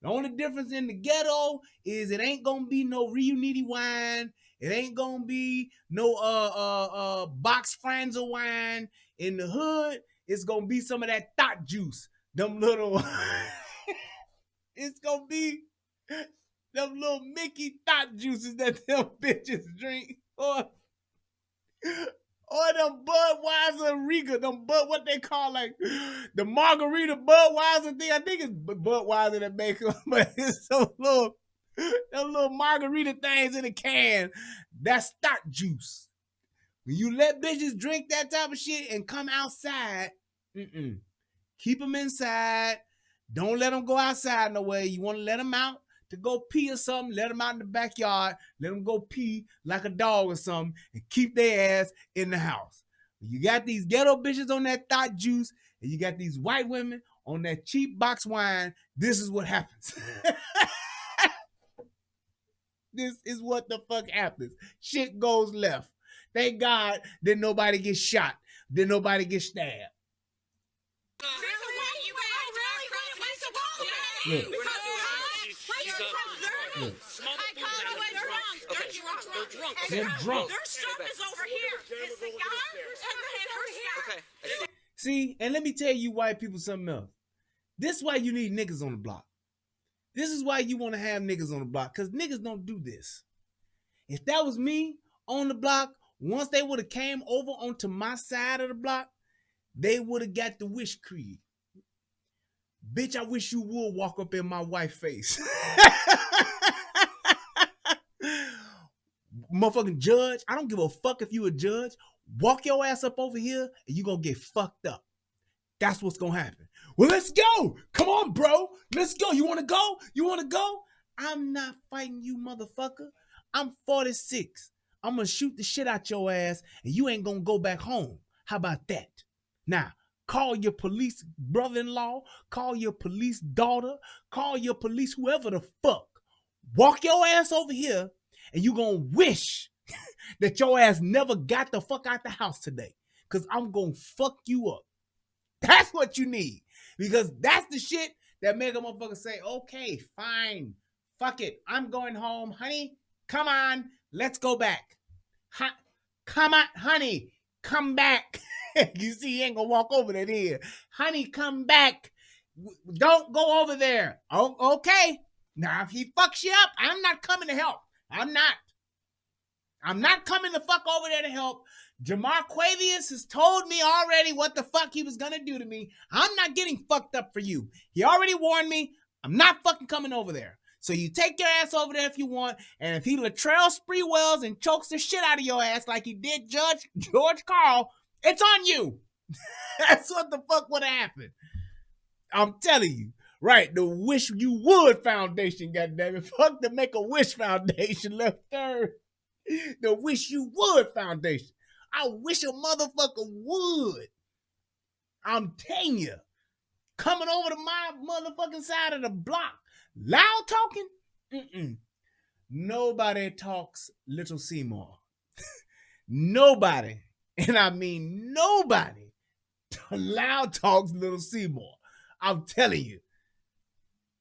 The only difference in the ghetto is it ain't gonna be no Reuniti wine. It ain't gonna be no box Franzia wine. In the hood, it's gonna be some of that thought juice. Them little it's gonna be them little Mickey thought juices that them bitches drink. Or them Budweiser Riga, what they call like the margarita Budweiser thing. I think it's Budweiser that make them, but it's some little margarita things in a can. That's stock juice. When you let bitches drink that type of shit and come outside, keep them inside. Don't let them go outside no way. You want to let them out to go pee or something, let them out in the backyard, let them go pee like a dog or something, and keep their ass in the house. You got these ghetto bitches on that thought juice, and you got these white women on that cheap box wine. This is what happens. This is what the fuck happens. Shit goes left. Thank God that nobody gets shot, that nobody gets stabbed. Look. They're drunk. Their stuff is over here. It's the cigars and the hair. Okay. See, and let me tell you white people something else. This is why you need niggas on the block. This is why you want to have niggas on the block, because niggas don't do this. If that was me on the block, once they would have came over onto my side of the block, they would have got the wish creed. Bitch, I wish you would walk up in my wife's face. Motherfucking judge, I don't give a fuck if you a judge. Walk your ass up over here and you gonna get fucked up. That's what's gonna happen. Well, let's go. Come on, bro. Let's go. You wanna go? You wanna go? I'm not fighting you, motherfucker. I'm 46. I'm gonna shoot the shit out your ass and you ain't gonna go back home. How about that? Now, call your police brother-in-law, call your police daughter, call your police whoever the fuck. Walk your ass over here and you gonna wish that your ass never got the fuck out the house today. Because I'm gonna fuck you up. That's what you need. Because that's the shit that make a motherfucker say, okay, fine, fuck it. I'm going home. Honey, come on, let's go back. Come on, honey, come back. You see, he ain't gonna walk over there. Here. Honey, come back. Don't go over there. Oh, okay. Now, if he fucks you up, I'm not coming to help. I'm not coming to fuck over there to help. Jamarquavius has told me already what the fuck he was gonna do to me. I'm not getting fucked up for you. He already warned me. I'm not fucking coming over there. So you take your ass over there if you want, and if he Latrell Sprewells and chokes the shit out of your ass like he did Judge George Carl, it's on you. That's what the fuck would have happened. I'm telling you. Right, the Wish You Would Foundation, goddammit. Fuck the Make-A-Wish Foundation, left third. The Wish You Would Foundation. I wish a motherfucker would. I'm telling you. Coming over to my motherfucking side of the block. Loud talking? Nobody talks Little Seymour. Nobody, and I mean nobody, loud talks Little Seymour. I'm telling you.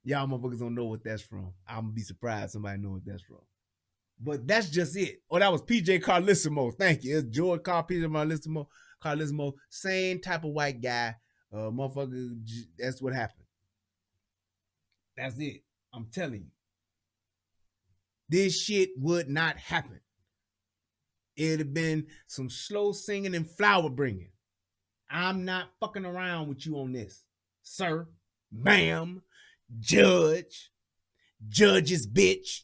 Y'all motherfuckers don't know what that's from. I'm gonna be surprised somebody know what that's from. But that's just it. Oh, that was PJ Carlissimo. Thank you. It's George Carlissimo. Same type of white guy. Motherfucker, that's what happened. That's it. I'm telling you. This shit would not happen. It'd have been some slow singing and flower bringing. I'm not fucking around with you on this. Sir, ma'am, judge's bitch.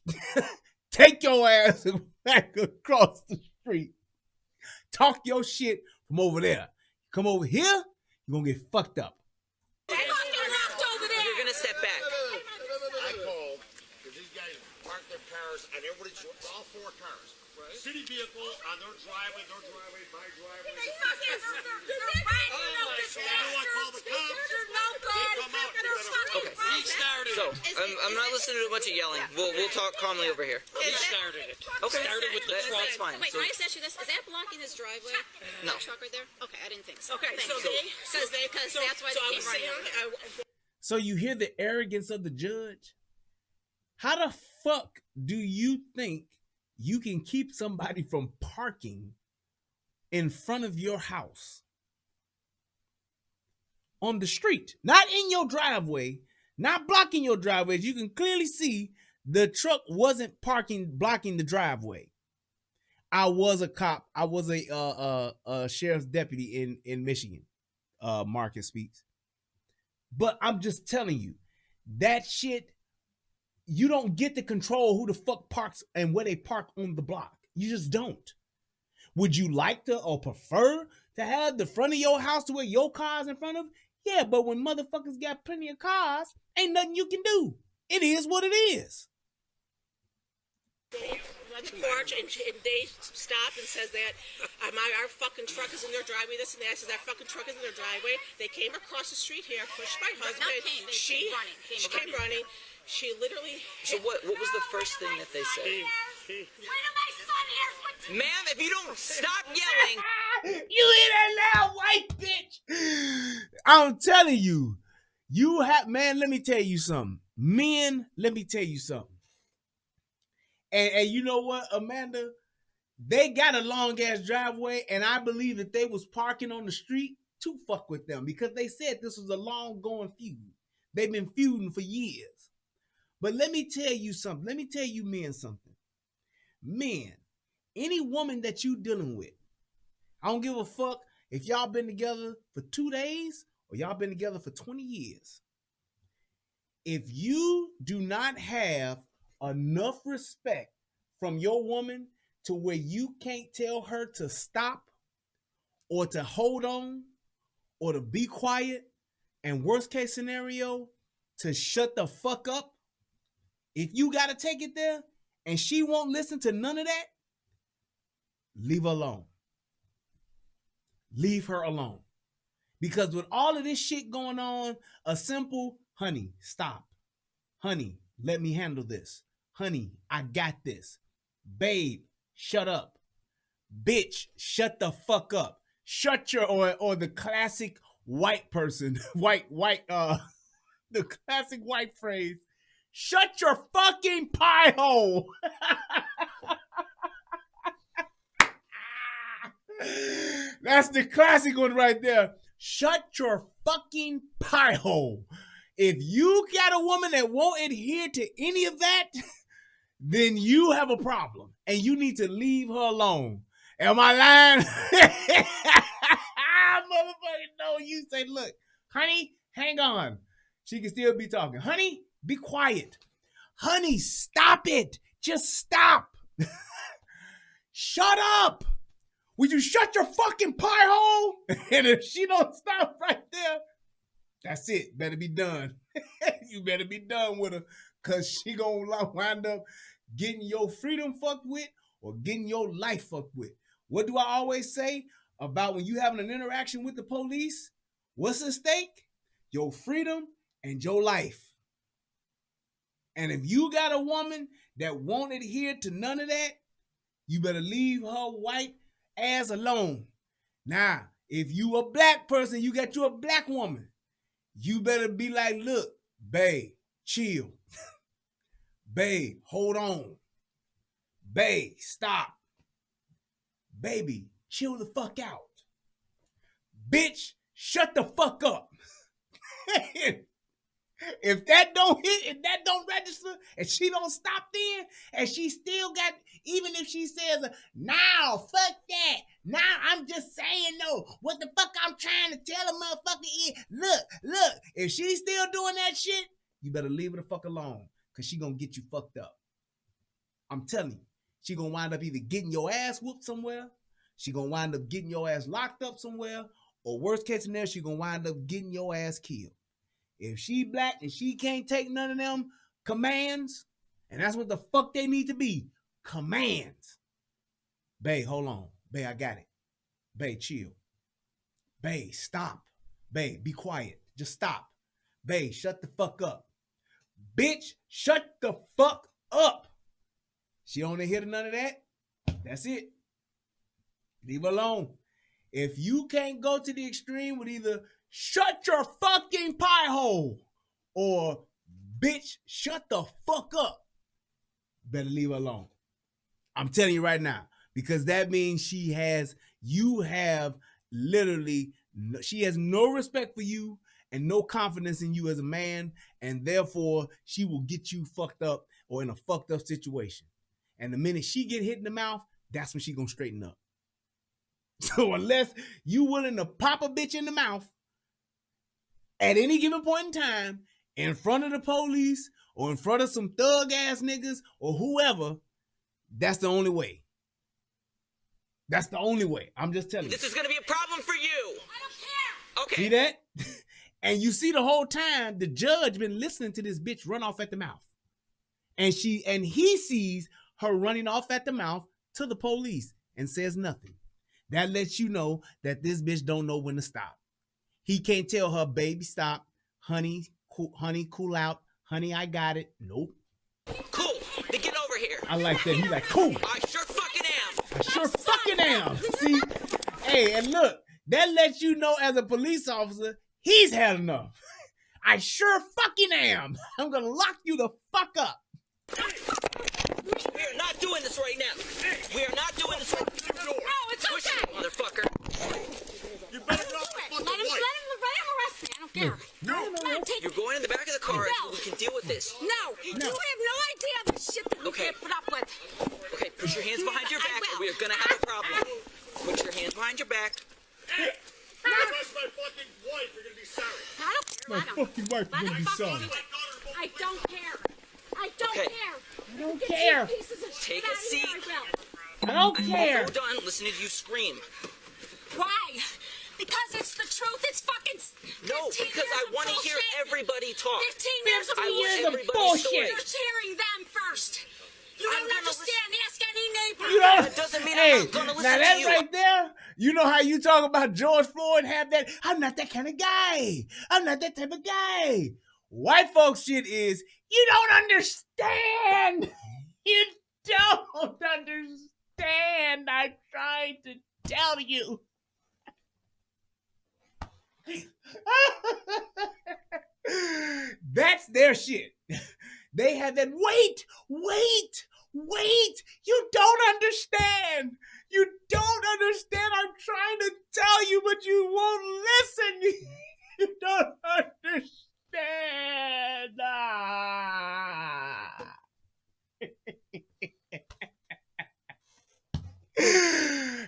Take your ass back across the street. Talk your shit from over there. Come over here, you're gonna get fucked up.
You're gonna step back.
I called because these guys parked their cars and everybody, all four cars. Right. City vehicle on their driveway, my driveway.
They fucking
So I call the cops. They come out.
Okay. He started it. So, I'm not listening to a bunch of yelling. We'll talk calmly over here.
He started it.
Okay.
Started with the truck.
That's fine.
Wait,
So,
can I just ask you this? Is that blocking his driveway?
No.
That truck right there? Okay, I didn't think so.
Okay,
Thank
so
you.
they,
Because that's why they came running.
So you hear the arrogance of the judge? How the fuck do you think you can keep somebody from parking in front of your house on the street, not in your driveway, not blocking your driveway? You can clearly see the truck wasn't blocking the driveway. I was a cop. I was a sheriff's deputy in Michigan. Marcus speaks. But I'm just telling you, that shit, you don't get to control who the fuck parks and where they park on the block. You just don't. Would you like to or prefer to have the front of your house to where your car's in front of? Yeah, but when motherfuckers got plenty of cars, ain't nothing you can do. It is what it is.
On the porch, and they stop and says that our fucking truck is in their driveway. This and that. Says our fucking truck is in their driveway. They came across the street here, pushed my husband. She came running. She literally.
So what was the first thing that they said? Ma'am, if you don't stop yelling.
You hear that loud white bitch? I'm telling you, man, let me tell you something. Men, let me tell you something. And you know what, Amanda? They got a long ass driveway, and I believe that they was parking on the street to fuck with them because they said this was a long going feud. They've been feuding for years. But let me tell you something. Let me tell you men something. Men, any woman that you dealing with, I don't give a fuck if y'all been together for 2 days or y'all been together for 20 years. If you do not have enough respect from your woman to where you can't tell her to stop or to hold on or to be quiet, and worst case scenario, to shut the fuck up, if you got to take it there and she won't listen to none of that, leave her alone. Leave her alone. Because with all of this shit going on, a simple, honey, stop. Honey, let me handle this. Honey, I got this. Babe, shut up. Bitch, shut the fuck up. Shut your, or the classic white person, the classic white phrase, shut your fucking pie hole. That's the classic one right there. Shut your fucking pie hole. If you got a woman that won't adhere to any of that, then you have a problem and you need to leave her alone. Am I lying? Motherfucker, no, you say, look, honey, hang on. She can still be talking. Honey, be quiet. Honey, stop it. Just stop. Shut up. Would you shut your fucking pie hole? And if she don't stop right there, that's it. Better be done. You better be done with her, because she gonna wind up getting your freedom fucked with or getting your life fucked with. What do I always say about when you having an interaction with the police? What's at stake? Your freedom and your life. And if you got a woman that won't adhere to none of that, you better leave her white ass alone. Now, if you a black person, you got you a black woman, you better be like, look, babe, chill. Babe, hold on. Babe, stop. Baby, chill the fuck out. Bitch, shut the fuck up. If that don't hit, if that don't register, and she don't stop then, and she still got, even if she says, now, fuck that. Now, I'm just saying, no. What the fuck I'm trying to tell a motherfucker is, look, if she's still doing that shit, you better leave her the fuck alone, because she gonna get you fucked up. I'm telling you, she gonna wind up either getting your ass whooped somewhere, she gonna wind up getting your ass locked up somewhere, or worst case scenario, she gonna wind up getting your ass killed. If she black and she can't take none of them commands, and that's what the fuck they need to be, commands. Babe, hold on. Babe, I got it. Babe, chill. Babe, stop. Babe, be quiet. Just stop. Babe, shut the fuck up. Bitch, shut the fuck up. She don't adhere to none of that, that's it. Leave her alone. If you can't go to the extreme with either shut your fucking pie hole or bitch, shut the fuck up, better leave her alone. I'm telling you right now, because that means she has no respect for you and no confidence in you as a man, and therefore she will get you fucked up or in a fucked up situation. And the minute she get hit in the mouth, that's when she gonna straighten up. So unless you willing to pop a bitch in the mouth at any given point in time, in front of the police or in front of some thug ass niggas or whoever, that's the only way. That's the only way. I'm just telling you.
This is gonna be a problem for you. I don't care. Okay.
See that? And you see the whole time the judge been listening to this bitch run off at the mouth. And he sees her running off at the mouth to the police and says nothing. That lets you know that this bitch don't know when to stop. He can't tell her, baby, stop. Honey, cool out. Honey, I got it. Nope.
Cool. Then get over here.
I like that. He like, cool.
I sure fucking am.
I sure fucking am. See? Hey, and look, that lets you know as a police officer, he's had enough. I sure fucking am. I'm gonna lock you the fuck up.
We are not doing this right now. We are not doing this right now.
No, it's
Push
okay.
it, motherfucker.
You better not fucking
Let him arrest me. I don't care.
No.
You're going in the back of the car.
No.
We can deal with this.
No. You have no idea the shit that we can't put up with.
Okay, put your hands behind your back or we are gonna have a problem. Put your hands behind your back.
That's my fucking wife. You're gonna be sorry.
I don't care.
My fucking wife is gonna be sorry.
I don't care. I don't
Okay.
care.
I don't care.
Take a seat.
I don't care.
We're done listening to you scream.
Why? Because it's the truth. It's fucking.
No, because I want to hear everybody talk.
15 years of
I want
bullshit.
everybody's story.
You're hearing them first. You
I'm
don't
gonna
understand. Ask any neighbor.
You know,
That doesn't mean
hey,
I'm not gonna listen
now
to
that
you.
right there, you know how you talk about George Floyd have that, I'm not that kind of guy. I'm not that type of guy. White folks shit is, you don't understand. You don't understand. I'm trying to tell you. That's their shit. They had that, wait, you don't understand. You don't understand. I'm trying to tell you, but you won't listen. You don't understand.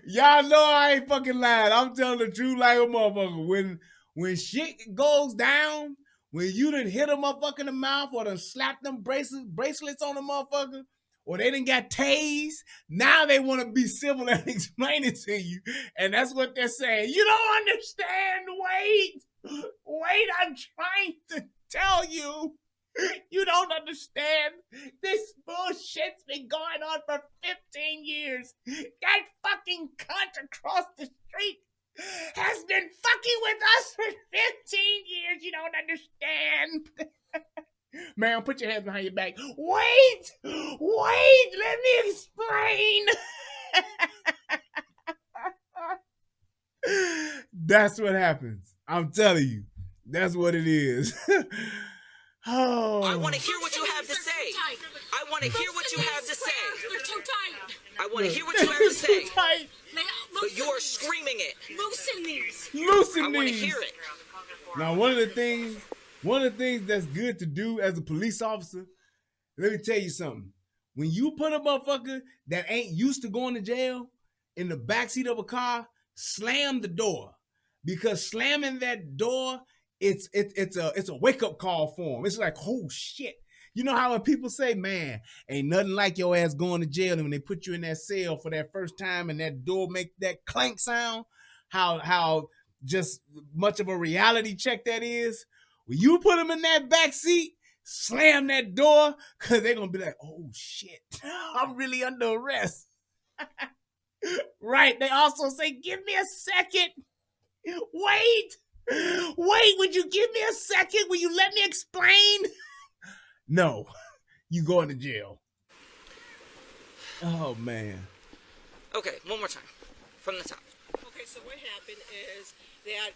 Y'all know I ain't fucking lying. I'm telling the truth like a motherfucker. When shit goes down, when you done hit a motherfucker in the mouth or done slapped them bracelets on the motherfucker, or they done got tased, now they want to be civil and explain it to you. And that's what they're saying. You don't understand. Wait, I'm trying to tell you. You don't understand. This bullshit's been going on for 15 years. That fucking cunt across the street has been fucking with us for 15 years. You don't understand. Man, put your hands behind your back. Wait, let me explain. That's what happens. I'm telling you. That's what it is. Oh.
I want to hear what you have to say. I want to hear what you have to say.
They're too tight.
I want to hear what you have to say.
Tight.
But you are screaming it.
Loosen these.
Loosen
I want to
these.
hear it.
Now, one of the things that's good to do as a police officer, let me tell you something. When you put a motherfucker that ain't used to going to jail in the backseat of a car, slam the door. Because slamming that door, it's a wake-up call for them. It's like, oh shit. You know how when people say, man, ain't nothing like your ass going to jail, and when they put you in that cell for that first time and that door make that clank sound, how just much of a reality check that is. When you put them in that back seat, slam that door, because they're going to be like, oh shit, I'm really under arrest. Right. They also say, give me a second. Wait, would you give me a second? Will you let me explain? No, you going to jail. Oh, man.
Okay, one more time. From the top.
Okay, so what happened is that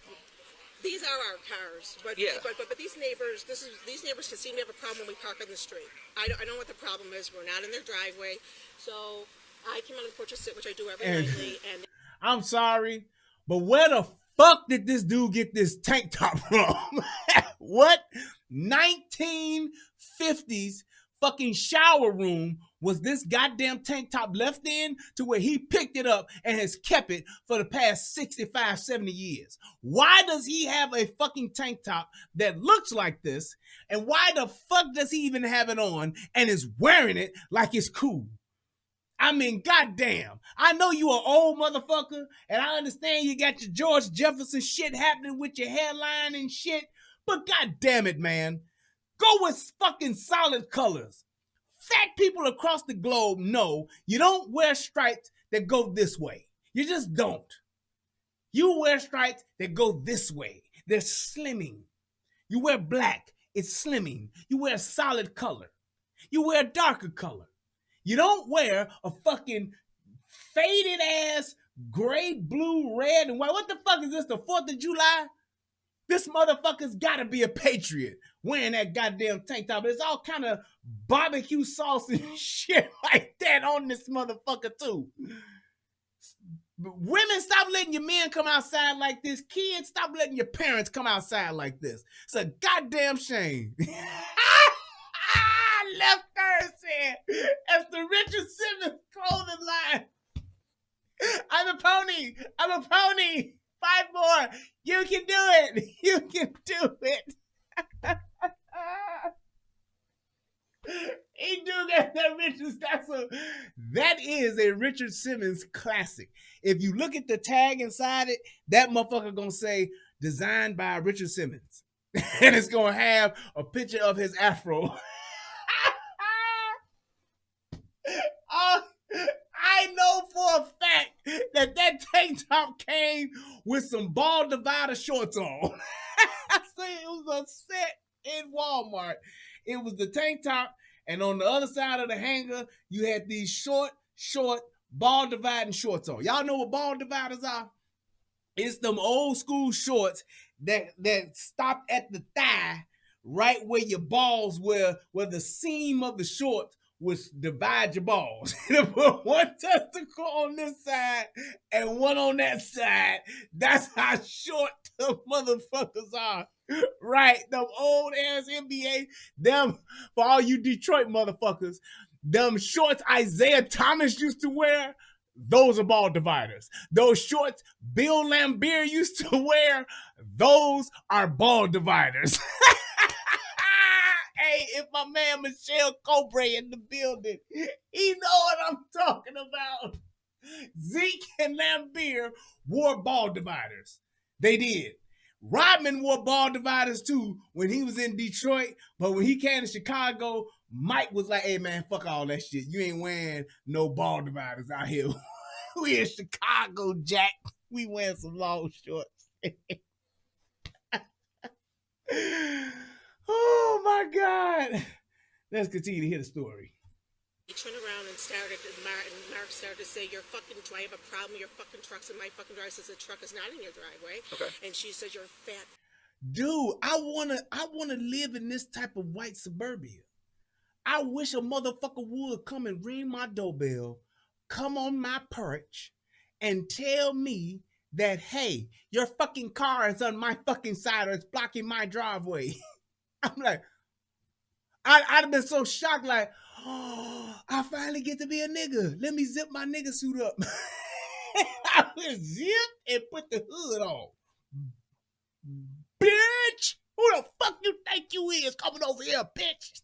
these are our cars, but
Yeah.
but these neighbors, these neighbors can seem to have a problem when we park on the street. I don't know what the problem is. We're not in their driveway, so I came on the porch to sit, which I do every night. And
I'm sorry, but where the fuck did this dude get this tank top from? What 1950s fucking shower room was this goddamn tank top left in to where he picked it up and has kept it for the past 65, 70 years? Why does he have a fucking tank top that looks like this? And why the fuck does he even have it on and is wearing it like it's cool? I mean, goddamn. I know you an old motherfucker, and I understand you got your George Jefferson shit happening with your hairline and shit, but goddamn it, man. Go with fucking solid colors. Fat people across the globe know you don't wear stripes that go this way. You just don't. You wear stripes that go this way. They're slimming. You wear black, it's slimming. You wear a solid color. You wear a darker color. You don't wear a fucking faded ass gray, blue, red, and white. What the fuck is this, the 4th of July? This motherfucker's gotta be a patriot wearing that goddamn tank top. There's all kind of barbecue sauce and shit like that on this motherfucker too. Women, stop letting your men come outside like this. Kids, stop letting your parents come outside like this. It's a goddamn shame. Left Third said, that's the Richard Simmons clothing line. I'm a pony. I'm a pony. 5 more. You can do it. You can do it. He do got that Richard. That is a Richard Simmons classic. If you look at the tag inside it, that motherfucker gonna say designed by Richard Simmons. And it's gonna have a picture of his afro. I know for a fact that that tank top came with some ball divider shorts on. I say it was a set in Walmart. It was the tank top, and on the other side of the hanger, you had these short ball dividing shorts on. Y'all know what ball dividers are? It's them old school shorts that stop at the thigh, right where your balls were, where the seam of the shorts was divide your balls. You put one testicle on this side and one on that side. That's how short the motherfuckers are. Right, them old ass NBA, them, for all you Detroit motherfuckers, them shorts Isaiah Thomas used to wear, those are ball dividers. Those shorts Bill Laimbeer used to wear, those are ball dividers. Hey, if my man Michelle Cobre in the building, he know what I'm talking about. Zeke and Laimbeer wore ball dividers. They did. Rodman wore ball dividers too when he was in Detroit, but when he came to Chicago, Mike was like, hey man, fuck all that shit. You ain't wearing no ball dividers out here. We in Chicago, Jack. We wearing some long shorts. Oh my God. Let's continue to hear the story.
He turned around and Mark started to say, "You're fucking, do I have a problem? Your fucking truck's in my fucking driveway." I says, "The truck is not in your driveway." Okay. And she said, "You're fat."
Dude, I wanna live in this type of white suburbia. I wish a motherfucker would come and ring my doorbell, come on my perch, and tell me that, hey, your fucking car is on my fucking side or it's blocking my driveway. I'm like, I'd have been so shocked, like, oh, I finally get to be a nigga. Let me zip my nigga suit up. I would zip and put the hood on. Bitch! Who the fuck you think you is coming over here, bitch?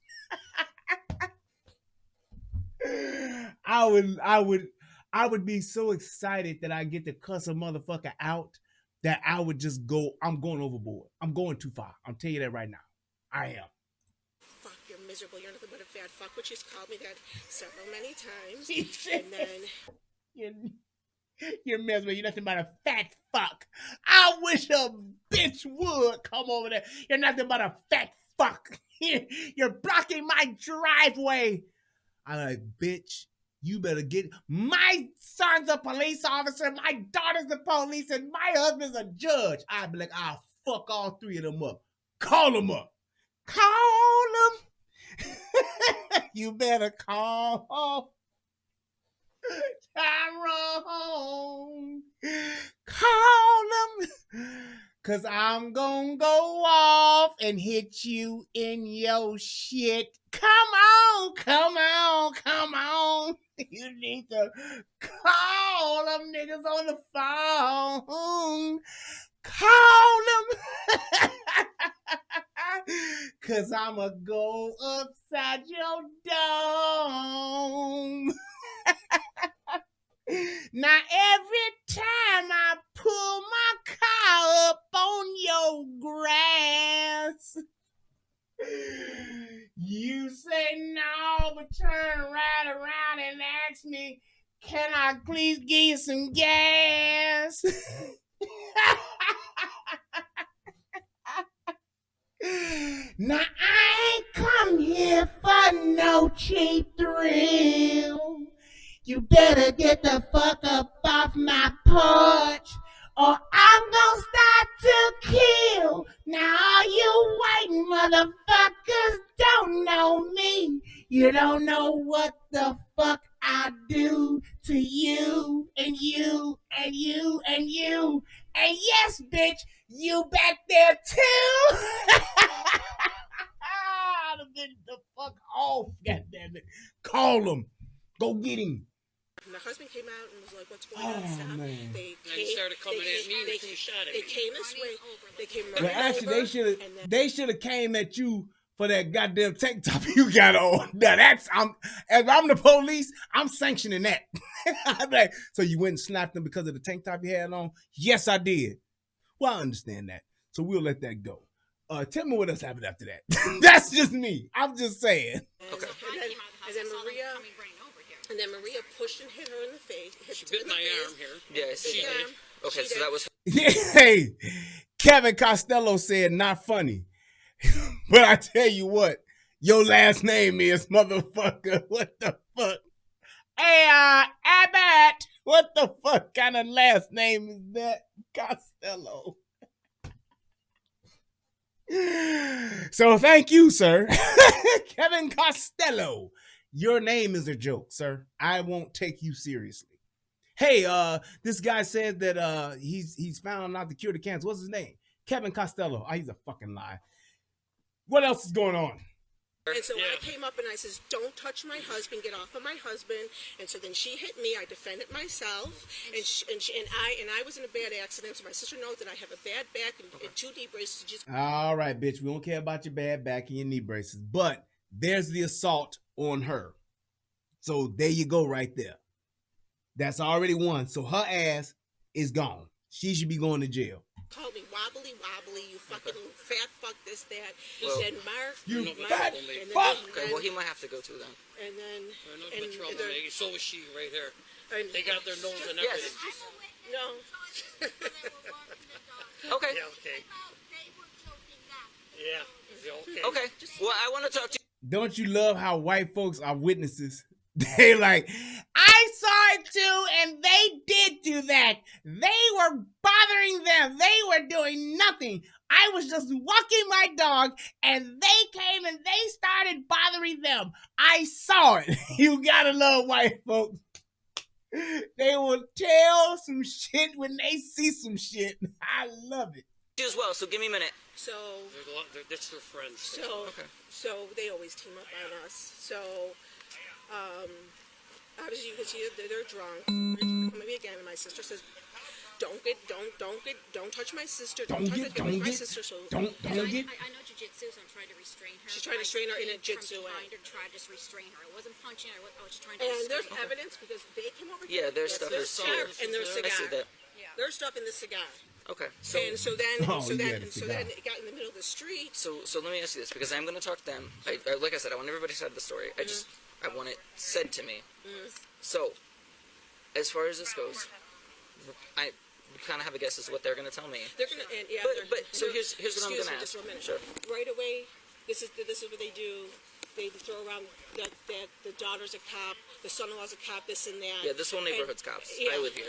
I would be so excited that I get to cuss a motherfucker out that I would just go, I'm going overboard. I'm going too far. I'll tell you that right now. I am.
Fuck, you're miserable. You're nothing but a fat fuck, which she's called me that several many times. And then
you're miserable. You're nothing but a fat fuck. I wish a bitch would come over there. You're nothing but a fat fuck. You're blocking my driveway. I'm like, bitch, you better get, my son's a police officer, my daughter's a police, and my husband's a judge. I'd be like, I'll fuck all 3 of them up. Call them up. Call them. You better call Tyrone. Call them. Cause I'm gonna go off and hit you in your shit. Come come on. You need to call them niggas on the phone. Call them. Cause I'ma go upside your dome. Now every time I pull my car up on your grass, you say no, but turn right around and ask me, can I please give you some gas? Now I ain't come here for no cheap thrill. You better get the fuck up off my porch, or I'm gonna start to kill. Now all you white motherfuckers don't know me. You don't know what the fuck I do to you and you and you and you. And yes, bitch, you back there too. I'd have been the fuck off, goddammit. Call him. Go get him.
My husband came out and was like, what's going on? Stop.
Man.
They
started coming at me and you shot at me.
They came this way. They came right
Well, actually,
over,
they should have came at you for that goddamn tank top you got on. Now if I'm the police, I'm sanctioning that. I'm like, so you went and slapped them because of the tank top you had on? Yes, I did. Well, I understand that. So we'll let that go. Tell me what else happened after that. That's just me. I'm just saying.
Okay. And then Maria pushed and hit her in the face.
She bit my arm here.
Yeah, she did. Okay, so that was.
Hey, Kevin Costello said not funny. But I tell you what, your last name is motherfucker. What the fuck? Hey, Abbott. What the fuck kind of last name is that? Costello. So thank you, sir. Kevin Costello. Your name is a joke, sir. I won't take you seriously. Hey, this guy said that he's found out the cure to cancer. What's his name? Kevin Costello. Oh, he's a fucking lie. What else is going on?
And so I came up and I says, don't touch my husband, get off of my husband. And so then she hit me, I defended myself, and I was in a bad accident, so my sister knows that I have a bad back and 2 knee braces.
All right, bitch, we don't care about your bad back and your knee braces, but there's the assault on her. So there you go right there. That's already one. So her ass is gone. She should be going to jail.
Called me wobbly, you fucking fat fuck, this, that. He
Well,
said, Mark,
you
Mark,
fat
and
fuck.
Okay, well, he might have to go too then.
And then,
And so was she right here.
and
They got their nose and
Yes.
everything.
no.
Okay.
Yeah, okay. Yeah, okay.
Okay. Well, I want to talk to you.
Don't you love how white folks are witnesses? They like, I saw it too, and they did do that. They were bothering them. They were doing nothing. I was just walking my dog, and they came and they started bothering them. I saw it. You gotta love white folks. They will tell some shit when they see some shit. I love it.
You as well, so give me a minute.
So,
There's a lot, that's their friends.
so they always team up on us. So, obviously you can see that they're drunk. Maybe again, and my sister says, don't touch my sister. Don't touch my sister. So
don't get.
I know jiu-jitsu, so I'm trying to restrain her.
She's trying to restrain her in a
From
jitsu way.
behind her, try to just restrain her. I wasn't punching her. I was just trying to
And
restrain
there's
her.
evidence because they came over
Yeah,
here.
their stuff
their
is
cigar and their
I see
cigar.
that.
There's stuff in the cigar.
Okay. So
And so then,
Oh,
so
you
then,
had a
so
cigar.
then it got in the middle of the street.
So let me ask you this, because I'm going to talk to them. Like I said, I want everybody's side of the story. I want it said to me. So, as far as this goes, I kind of have a guess as to what they're going to tell me.
They're gonna, and yeah.
But so here's what I'm going to ask.
Just 1 minute.
Sure.
Right away, this is what they do. They throw around that the daughter's a cop, the son-in-law's a cop, this and that.
Yeah, this whole neighborhood's cops. I live here.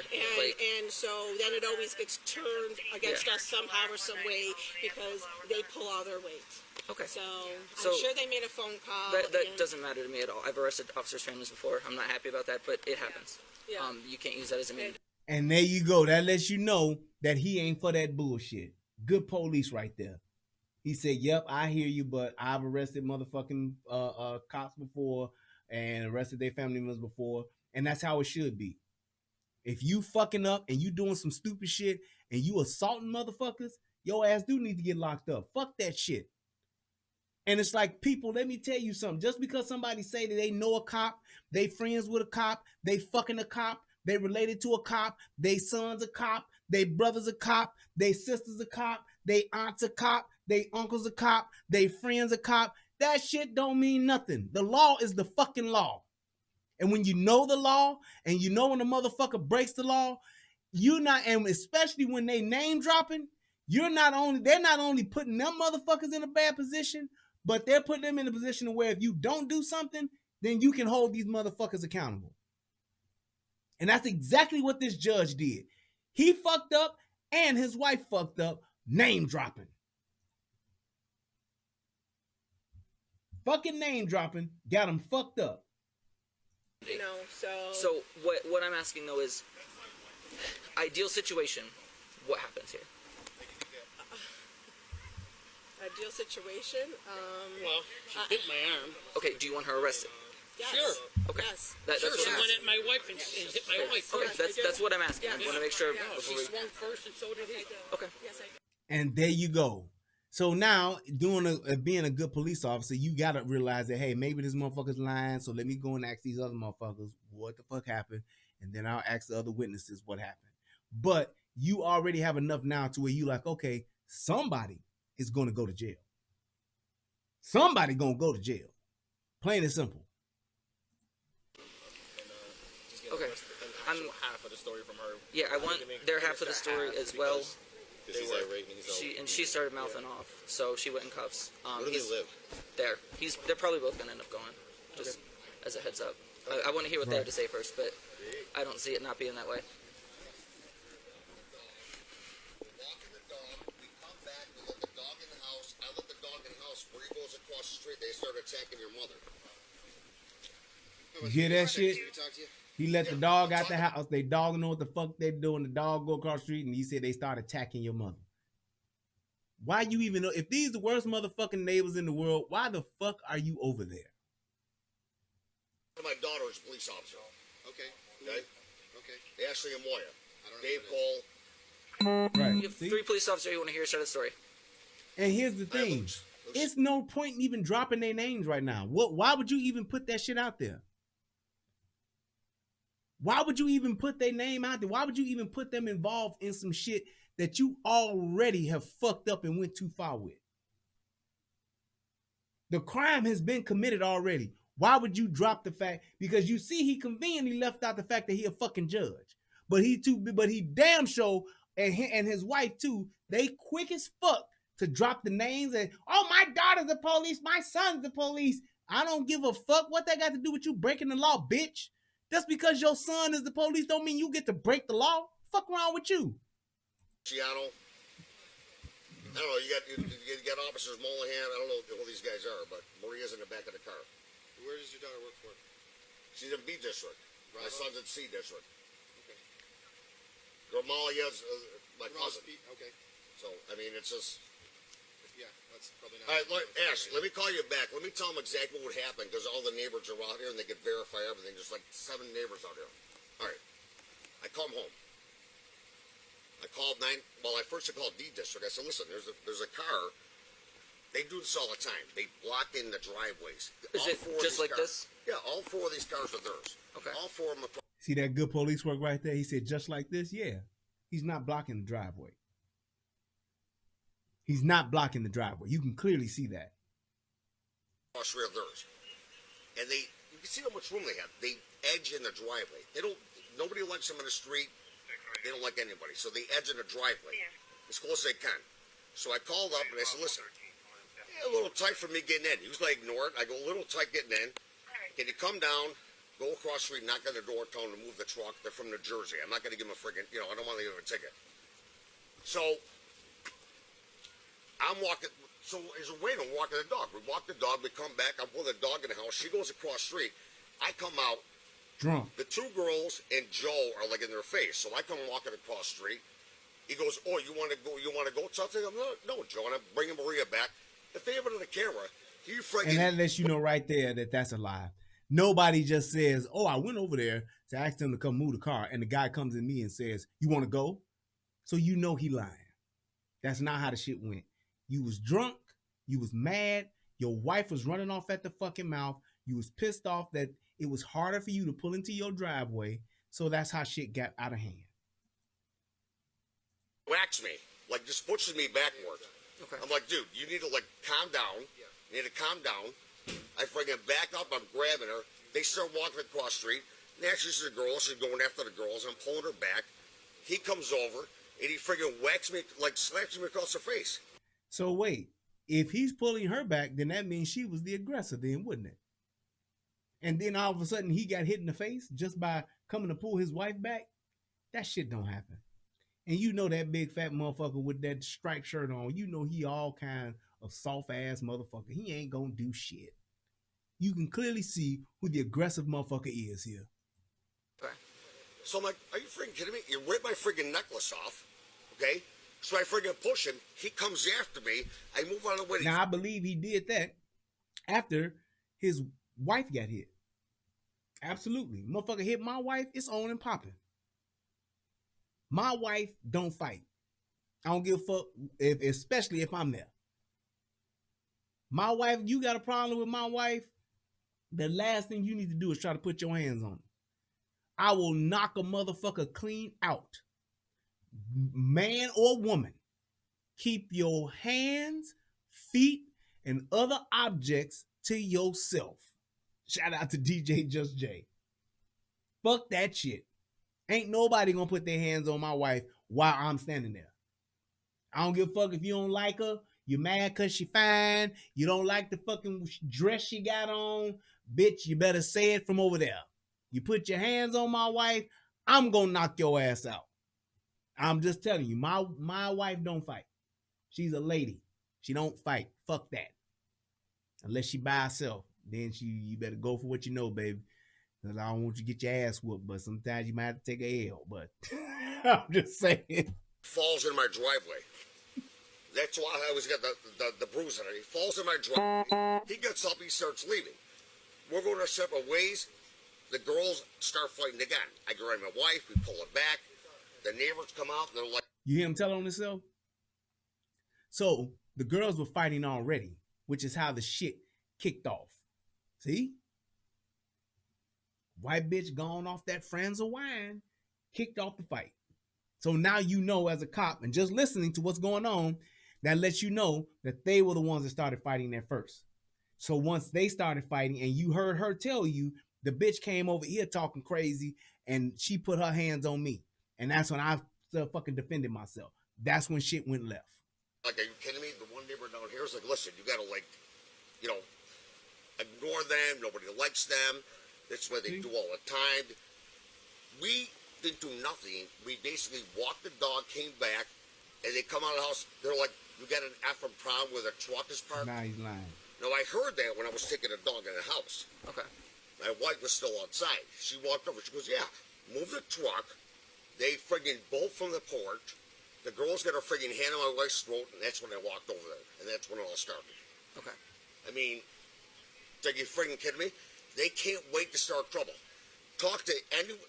And so then it always gets turned against us somehow or some way because they pull all their weight.
Okay.
So
So
I'm sure they made a phone call.
That doesn't matter to me at all. I've arrested officers' families before. I'm not happy about that, but it happens.
Yeah.
You can't use that as a mean.
And there you go. That lets you know that he ain't for that bullshit. Good police right there. He said, "Yep, I hear you, but I've arrested motherfucking cops before and arrested their family members before, and that's how it should be. If you fucking up and you doing some stupid shit and you assaulting motherfuckers, your ass do need to get locked up. Fuck that shit." And it's like, people, let me tell you something. Just because somebody say that they know a cop, they friends with a cop, they fucking a cop, they related to a cop, they sons a cop, they brothers a cop, they sisters a cop, they aunts a cop, they uncles a cop, they friends a cop, that shit don't mean nothing. The law is the fucking law. And when you know the law and you know when a motherfucker breaks the law, you not, and especially when they name dropping, they're not only putting them motherfuckers in a bad position, but they're putting them in a position where if you don't do something, then you can hold these motherfuckers accountable. And that's exactly what this judge did. He fucked up and his wife fucked up, name dropping. Fucking name dropping, got him fucked up.
You know, so what I'm asking though is, ideal situation, what happens here?
Ideal situation.
Well, she bit my arm.
Okay, do you want her arrested?
Yes.
Sure.
Okay.
Yes.
That's
Sure,
what
she
I'm
went
asking.
at my wife and hit my wife
Okay,
first.
that's what I'm asking. I want to make sure.
Yeah, she
Before we...
swung first and so did he.
Okay.
Yes, I do.
And there you go. So now, being a good police officer, you gotta realize that, hey, maybe this motherfucker's lying, so let me go and ask these other motherfuckers what the fuck happened, and then I'll ask the other witnesses what happened. But you already have enough now to where you like, okay, somebody is gonna go to jail. Somebody gonna go to jail. Plain and simple.
Okay. I'm
half of the story from her.
Yeah, I want their half of the story as well. She started mouthing off, so she went in cuffs.
Where do they live?
There. They're probably both gonna end up going. Just as a heads up. I want to hear what they have to say first, but I don't see it not being that way.
Across the street, they started attacking your mother.
You hear that shit? He let the dog out the house. They dog know what the fuck they doing. The dog go across the street, and he said they start attacking your mother. Why you even know? If these the worst motherfucking neighbors in the world, why the fuck are you over there?
My daughter is a police officer.
Okay.
Okay. Ashley and Moya. Dave Cole.
Right.
You have 3 police officers you want to hear start the story.
And here's the thing. It's no point in even dropping their names right now. Why would you even put that shit out there? Why would you even put their name out there? Why would you even put them involved in some shit that you already have fucked up and went too far with? The crime has been committed already. Why would you drop the fact? Because you see, he conveniently left out the fact that he a fucking judge. But he damn sure, and his wife too, they quick as fuck to drop the names and, oh, my daughter's the police, my son's the police. I don't give a fuck what that got to do with you breaking the law, bitch. Just because your son is the police don't mean you get to break the law. Fuck wrong with you?
Giano. I don't know, you got officers Molahan, I don't know who these guys are, but Maria's in the back of the car.
Where does your daughter work for?
She's in B district.
Bravo?
My son's in C district.
Okay.
Gamalia's my cousin.
Okay.
So, I mean, it's just...
Yeah, that's probably
All
not...
right, look, Ash, let me call you back. Let me tell them exactly what happened, because all the neighbors are out here, and they can verify everything. There's like 7 neighbors out here. All right. I come home. I called I called D district. I said, listen, there's a car. They do this all the time. They block in the driveways.
Is it just like this?
Yeah, all 4 of these cars are theirs.
Okay.
All 4 of them are...
See that good police work right there? He said, just like this? Yeah. He's not blocking the driveway. He's not blocking the driveway. You can clearly see that.
Across 3 of theirs. And you can see how much room they have. They edge in the driveway. Nobody likes them in the street. They don't like anybody. So they edge in the driveway as close as they can. So I called up and I said, listen, a little tight for me getting in. He was like, ignore it. I go, a little tight getting in. Can you come down, go across the street, knock on the door, tell them to move the truck. They're from New Jersey. I'm not going to give them a friggin', I don't want to give them a ticket. So I'm walking, so as a waiter, I'm walking the dog. We walk the dog, we come back, I'm with the dog in the house. She goes across the street. I come out.
Drunk.
The 2 girls and Joe are like in their face. So I come walking across the street. He goes, oh, you want to go? You want to go? Something? I'm no, Joe. And I'm bringing Maria back. If they have it on the camera, he freaking.
And that lets you know right there that that's a lie. Nobody just says, oh, I went over there to ask them to come move the car, and the guy comes in me and says, you want to go? So you know he lying. That's not how the shit went. You was drunk. You was mad. Your wife was running off at the fucking mouth. You was pissed off that it was harder for you to pull into your driveway. So that's how shit got out of hand.
Whacks me, like just pushes me backward. Okay. I'm like, dude, you need to like calm down. You need to calm down. I freaking back up. I'm grabbing her. They start walking across the street. Naturally, she's a girl. She's going after the girls. I'm pulling her back. He comes over and he freaking whacks me, like slaps me across the face.
So wait, if he's pulling her back, then that means she was the aggressor, then wouldn't it? And then all of a sudden he got hit in the face just by coming to pull his wife back? That shit don't happen. And you know that big fat motherfucker with that striped shirt on, you know he all kind of soft ass motherfucker. He ain't gonna do shit. You can clearly see who the aggressive motherfucker is here.
Okay. So I'm like, are you freaking kidding me? You ripped my freaking necklace off, okay? So I freaking push him. He comes after me. I move on the way.
Now I believe he did that after his wife got hit. Absolutely. Motherfucker hit my wife, it's on and popping. My wife don't fight. I don't give a fuck, especially if I'm there. My wife, you got a problem with my wife, the last thing you need to do is try to put your hands on her. I will knock a motherfucker clean out. Man or woman, keep your hands, feet, and other objects to yourself. Shout out to DJ Just J. Fuck that shit. Ain't nobody gonna put their hands on my wife while I'm standing there. I don't give a fuck if you don't like her. You're mad because she fine. You don't like the fucking dress she got on. Bitch, you better say it from over there. You put your hands on my wife, I'm gonna knock your ass out. I'm just telling you, my wife don't fight. She's a lady. She don't fight. Fuck that. Unless she by herself. Then you better go for what you know, baby. Because I don't want you to get your ass whooped, but sometimes you might have to take a L. But I'm just saying.
Falls in my driveway. That's why I always got the bruise on it. He falls in my driveway. He gets up, he starts leaving. We're going our separate ways. The girls start fighting again. I grab my wife, we pull her back. The neighbors come out, and they're like...
You hear him tell on himself? So, the girls were fighting already, which is how the shit kicked off. See? White bitch gone off that friends of wine, kicked off the fight. So now you know as a cop, and just listening to what's going on, that lets you know that they were the ones that started fighting there first. So once they started fighting and you heard her tell you, the bitch came over here talking crazy and she put her hands on me. And that's when I fucking defended myself. That's when shit went left.
Like, are you kidding me? The one neighbor down here is like, listen, you gotta like, you know, ignore them. Nobody likes them. That's what they do all the time. We didn't do nothing. We basically walked the dog, came back, and they come out of the house. They're like, you got an effing problem with a truck is parked?
Now he's lying.
No, I heard that when I was taking a dog in the house.
Okay.
My wife was still outside. She walked over. She goes, yeah, move the truck. They friggin' bolt from the porch. The girl's got her friggin' hand on my wife's throat, and that's when I walked over there. And that's when it all started.
Okay.
I mean, are you friggin' kidding me? They can't wait to start trouble. Talk to anyone.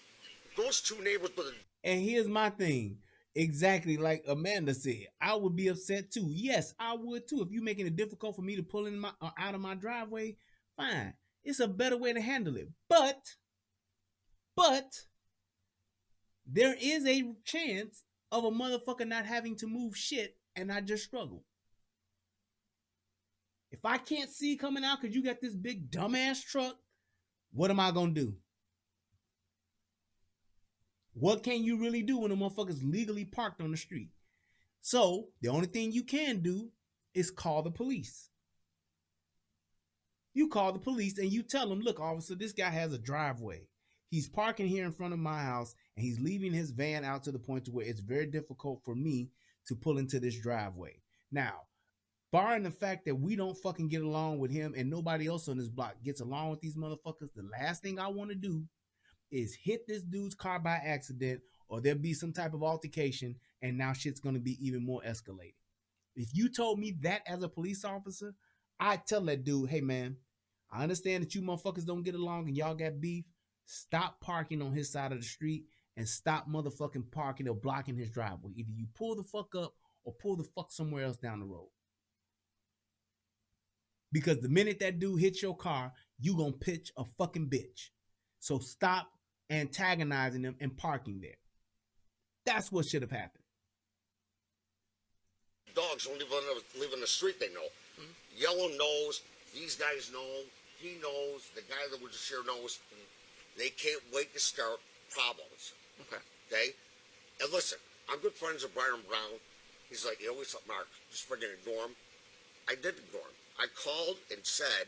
Those two neighbors with a...
And here's my thing. Exactly like Amanda said. I would be upset too. Yes, I would too. If you're making it difficult for me to pull in out of my driveway, fine. It's a better way to handle it. But there is a chance of a motherfucker not having to move shit and I just struggle. If I can't see coming out because you got this big dumbass truck, what am I going to do? What can you really do when a motherfucker's legally parked on the street? So the only thing you can do is call the police. You call the police and you tell them, look, officer, this guy has a driveway. He's parking here in front of my house and he's leaving his van out to the point to where it's very difficult for me to pull into this driveway. Now, barring the fact that we don't fucking get along with him and nobody else on this block gets along with these motherfuckers, the last thing I want to do is hit this dude's car by accident or there'll be some type of altercation, and now shit's gonna be even more escalated. If you told me that as a police officer, I'd tell that dude, hey man, I understand that you motherfuckers don't get along and y'all got beef. Stop parking on his side of the street and stop motherfucking parking or blocking his driveway. Either you pull the fuck up or pull the fuck somewhere else down the road. Because the minute that dude hits your car, you gonna pitch a fucking bitch. So stop antagonizing them and parking there. That's what should have happened.
Dogs don't live in the street, they know. Yellow knows, these guys know, he knows, the guy that was just here knows. They can't wait to start problems. Okay? And listen, I'm good friends with Byron Brown. He's like, he always said, Mark, just friggin' ignore him. I did ignore him. I called and said,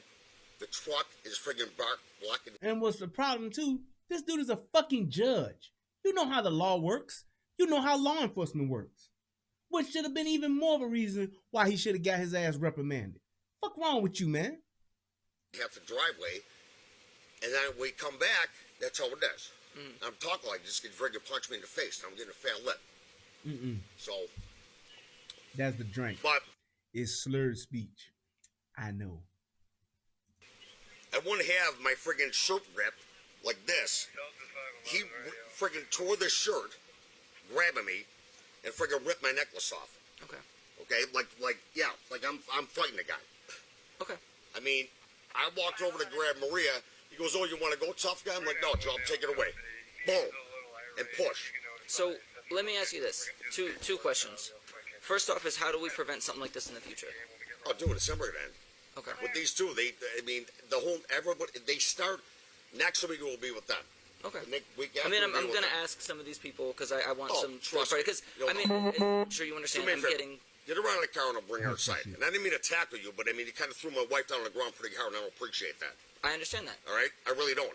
the truck is friggin' blocking.
And what's the problem too? This dude is a fucking judge. You know how the law works. You know how law enforcement works. Which should have been even more of a reason why he should have got his ass reprimanded. Fuck wrong with you, man?
Half the driveway, and then when we come back, that's how it is. I'm talking like this, can friggin' punch me in the face, and I'm getting a fat lip. So
that's the drink.
But
it's slurred speech. I know.
I wouldn't have my friggin' shirt ripped like this. He friggin' tore the shirt, grabbing me, and friggin' ripped my necklace off. Okay, like I'm fighting the guy. I mean, I walked over to grab Maria. He goes, "Oh, you want to go, tough guy?" I'm like, "No, Joe, take it away." Boom, and push.
So let me ask you this: two questions. First off, is how do we prevent something like this in the future?
Oh, dude, it's never gonna end.
Okay.
With these two, the whole everybody, they start. Next week will be with them.
Okay.
I
mean, I'm going to ask some of these people because I want some
trust me.
because I mean, I'm sure you understand. I'm getting.
Get around the car and I'll bring her outside. And I didn't mean to tackle you, but I mean, you kind of threw my wife down on the ground pretty hard, and I don't appreciate that.
I understand that.
All right? I really don't.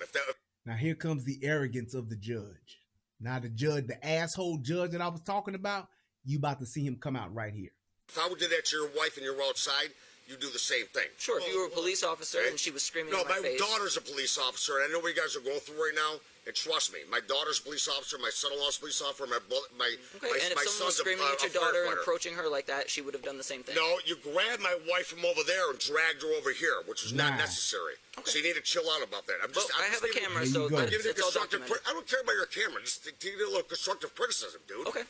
Now here comes the arrogance of the judge. Now the judge, the asshole judge that I was talking about, you about to see him come out right here.
If I would do that to your wife and you're outside, you do the same thing.
Sure, if you were a police officer and she was screaming in my face.
No, my daughter's a police officer, and I know what you guys are going through right now. And trust me, my daughter's a police officer, my son-in-law's a police officer, my
and if someone was screaming at your daughter and approaching her like that, she would have done the same thing.
No, you grabbed my wife from over there and dragged her over here, which is not necessary. So you need to chill out about that.
I have a camera, so it's all documented.
I don't care about your camera. Just give me a little constructive criticism, dude.
Okay.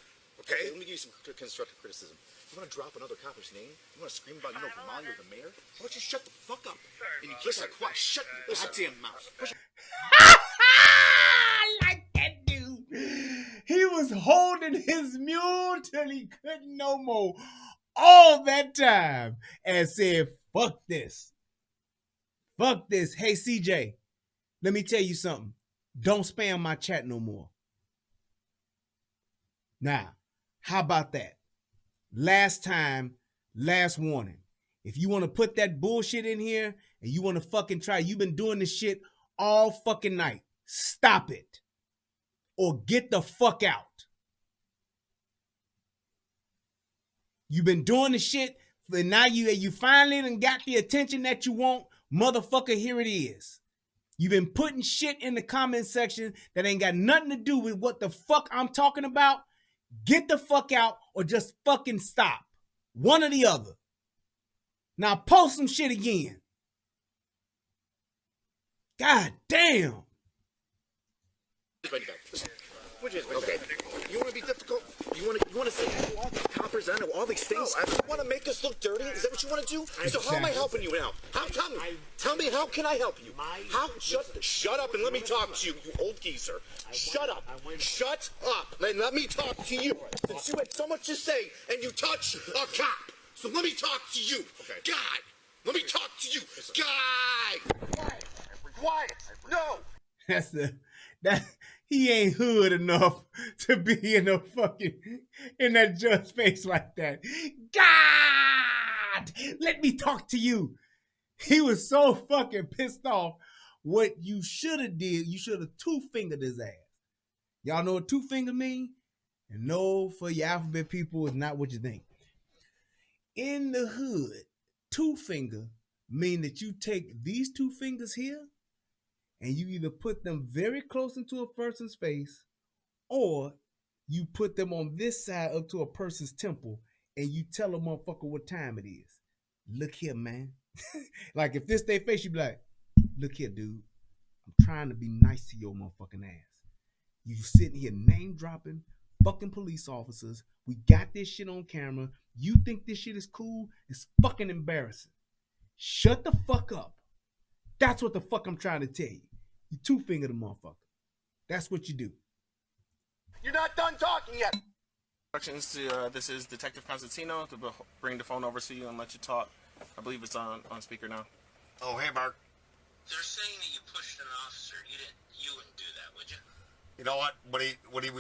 Let me give you some constructive criticism. You want to drop another copper's name? You want to scream about, Gamali or the mayor? Why don't you shut the fuck up? And you kiss her quiet. Shut your goddamn mouth.
I like that dude. He was holding his mule till he couldn't no more all that time and said, fuck this. Fuck this. Hey, CJ, let me tell you something. Don't spam my chat no more. Now, how about that? Last time, last warning. If you want to put that bullshit in here and you want to fucking try, you've been doing this shit all fucking night. Stop it. Or get the fuck out. You've been doing the shit, and now you finally done got the attention that you want. Motherfucker, here it is. You've been putting shit in the comment section that ain't got nothing to do with what the fuck I'm talking about. Get the fuck out or just fucking stop. One or the other. Now post some shit again. God damn.
Okay. You want to be difficult? You want to say all these coppers? I know all these things. I want to make us look dirty. Is that what you want to do? So how am I helping you now? Tell me how can I help you? How? Shut up and let me talk to you, you old geezer. Shut up. Shut up. Let me talk to you. Since you had so much to say and you touch a cop. So let me talk to you. Okay. God. Let me talk to you. Guy. Quiet. No.
He ain't hood enough to be in that judge's face like that. God, let me talk to you. He was so fucking pissed off. What you should have did, you should have two-fingered his ass. Y'all know what two-finger mean? And no, for your alphabet people, is not what you think. In the hood, two-finger mean that you take these two fingers here and you either put them very close into a person's face or You put them on this side up to a person's temple and you tell a motherfucker what time it is. Look here, man. Like if this their face, you be like, look here, dude. I'm trying to be nice to your motherfucking ass. You sitting here name dropping fucking police officers. We got this shit on camera. You think this shit is cool? It's fucking embarrassing. Shut the fuck up. That's what the fuck I'm trying to tell you. You two-finger the motherfucker. That's what you do.
You're not done talking yet.
Instructions to this is Detective Constantino to bring the phone over to you and let you talk. I believe it's on speaker now.
Oh, hey, Mark.
They're saying that you pushed an officer. You wouldn't do that, would you?
You know what? When he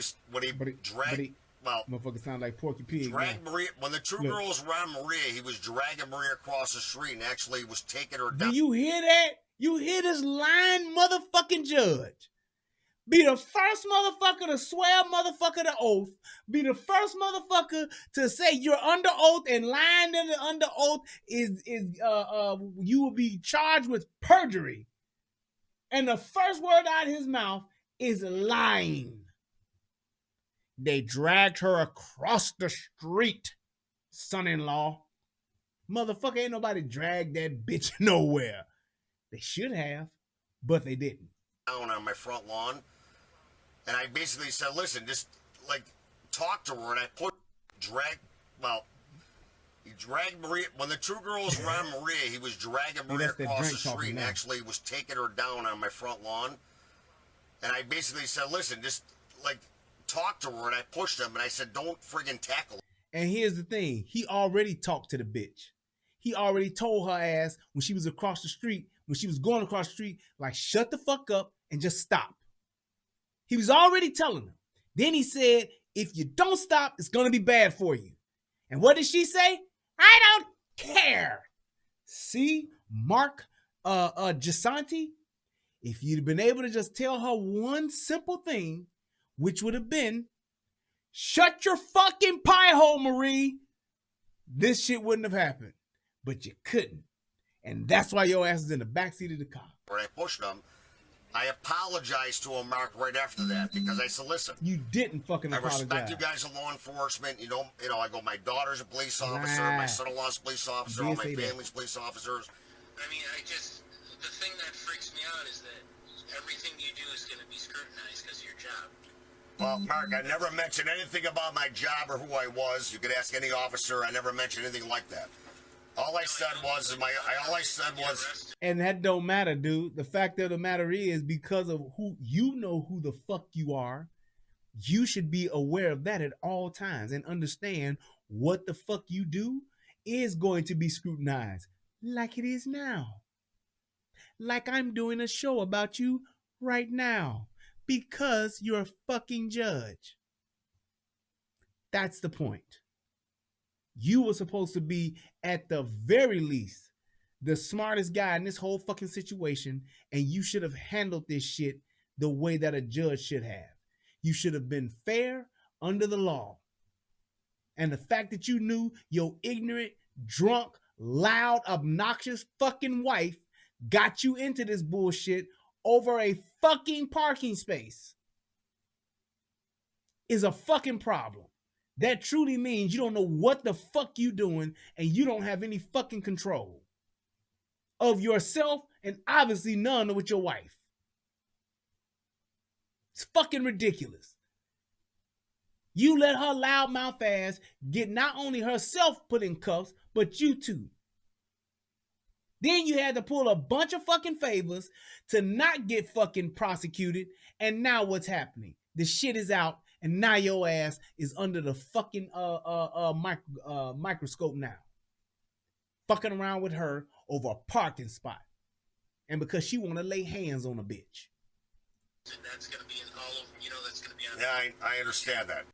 dragged, well,
motherfucker sound like Porky Pig.
Dragged Maria. When the two girls were on Maria, he was dragging Maria across the street and actually was taking her down.
Do you hear that? You hear this lying motherfucking judge? Be the first motherfucker to swear motherfucker the oath. Be the first motherfucker to say you're under oath, and lying under oath is you will be charged with perjury. And the first word out of his mouth is lying. They dragged her across the street, son-in-law. Motherfucker, ain't nobody dragged that bitch nowhere. They should have, but they didn't.
Down on my front lawn. And I basically said, listen, just, like, talk to her. And I he dragged Maria. When the two girls were on Maria, he was dragging Maria across the street and actually was taking her down on my front lawn. And I basically said, listen, just, like, talk to her. And I pushed him, and I said, don't friggin' tackle her.
And here's the thing. He already talked to the bitch. He already told her ass when she was across the street, when she was going across the street, like, shut the fuck up and just stop. He was already telling her. Then he said, if you don't stop, it's going to be bad for you. And what did she say? I don't care. See, Mark Grisanti, if you'd been able to just tell her one simple thing, which would have been, shut your fucking pie hole, Marie, this shit wouldn't have happened. But you couldn't. And that's why your ass is in the backseat of the car.
When I pushed him, I apologized to him, Mark, right after that, because I said, listen.
You didn't fucking apologize.
I respect you guys in law enforcement. You know, I go, my daughter's a police officer, my son-in-law's a police officer, all my family's police officers.
I mean, the thing that freaks me out is that everything you do is going to be scrutinized because of your job.
Well, Mark, I never mentioned anything about my job or who I was. You could ask any officer. I never mentioned anything like that. All I said was,
and that don't matter, dude. The fact of the matter is, because of who the fuck you are, you should be aware of that at all times and understand what the fuck you do is going to be scrutinized, like it is now. Like I'm doing a show about you right now because you're a fucking judge. That's the point. You were supposed to be, at the very least, the smartest guy in this whole fucking situation, and you should have handled this shit the way that a judge should have. You should have been fair under the law. And the fact that you knew your ignorant, drunk, loud, obnoxious fucking wife got you into this bullshit over a fucking parking space is a fucking problem. That truly means you don't know what the fuck you doing, and you don't have any fucking control of yourself, and obviously none with your wife. It's fucking ridiculous. You let her loudmouth ass get not only herself put in cuffs, but you too. Then you had to pull a bunch of fucking favors to not get fucking prosecuted, and now what's happening? The shit is out. And now your ass is under the fucking microscope now. Fucking around with her over a parking spot. And because she want to lay hands on a bitch.
That's going to be in all of, that's going to be on.
Yeah, I understand that.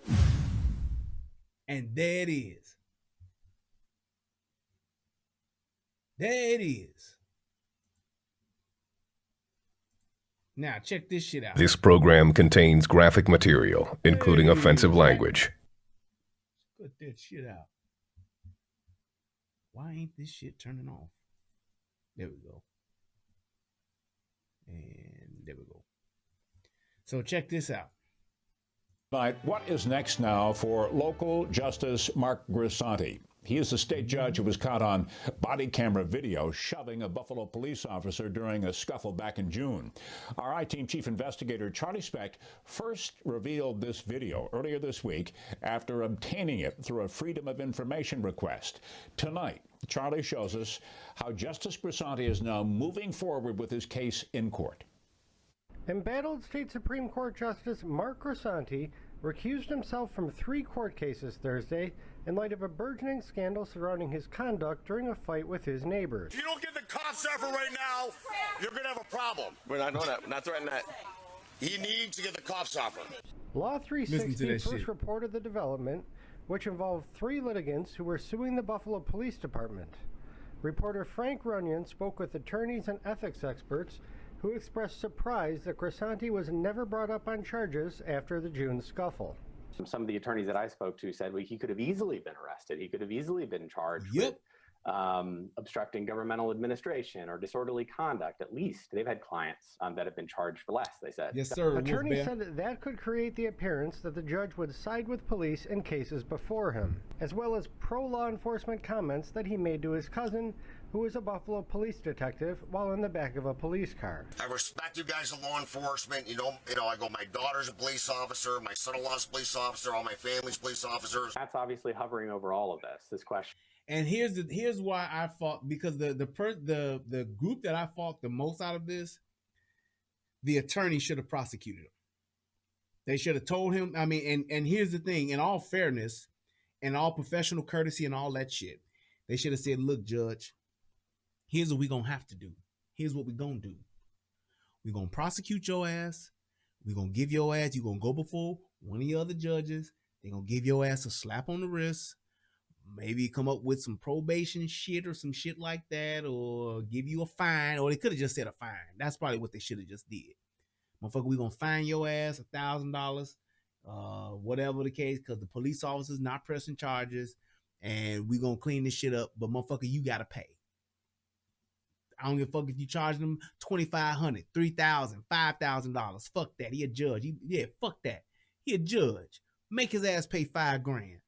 And there it is. There it is. Now, check this shit out.
This program contains graphic material, including offensive language.
Put that shit out. Why ain't this shit turning off? There we go. And there we go. So check this out.
What is next now for local Justice Mark Grisanti? He is the state judge who was caught on body camera video shoving a Buffalo police officer during a scuffle back in June. Our I-Team chief investigator Charlie Specht first revealed this video earlier this week after obtaining it through a Freedom of Information request. Tonight, Charlie shows us how Justice Grisanti is now moving forward with his case in court.
Embattled State Supreme Court Justice Mark Grisanti recused himself from 3 court cases Thursday in light of a burgeoning scandal surrounding his conduct during a fight with his neighbors.
If you don't get the cops there for right now, you're going to have a problem.
We're not doing that. We're not threatening that.
He needs to get the cops off him.
Law 360 first reported the development, which involved 3 litigants who were suing the Buffalo Police Department. Reporter Frank Runyon spoke with attorneys and ethics experts who expressed surprise that Grisanti was never brought up on charges after the June scuffle.
Some of the attorneys that I spoke to said, well, he could have easily been arrested. He could have easily been charged with obstructing governmental administration or disorderly conduct. At least they've had clients that have been charged for less, they said.
Yes, sir.
Attorneys said that could create the appearance that the judge would side with police in cases before him, as well as pro-law enforcement comments that he made to his cousin, who is a Buffalo police detective, while in the back of a police car.
I respect you guys in law enforcement. You know, I go, my daughter's a police officer, my son-in-law's a police officer, all my family's police officers.
That's obviously hovering over all of this question.
And here's why I fought, because the group that I fought the most out of this, the attorney should have prosecuted him. They should have told him. I mean, and here's the thing: in all fairness, and all professional courtesy, and all that shit, they should have said, "Look, Judge, here's what we're gonna have to do. Here's what we're gonna do. We're gonna prosecute your ass. We're gonna give your ass. You're gonna go before one of the other judges. They're gonna give your ass a slap on the wrist." Maybe come up with some probation shit or some shit like that, or give you a fine, or they could have just said a fine. That's probably what they should have just did. Motherfucker, we gonna fine your ass $1,000, whatever the case, because the police officer's not pressing charges, and we gonna clean this shit up. But motherfucker, you gotta pay. I don't give a fuck if you charge them $2,500, $3,000, $5,000. Fuck that. He a judge. Fuck that. He a judge. Make his ass pay $5,000.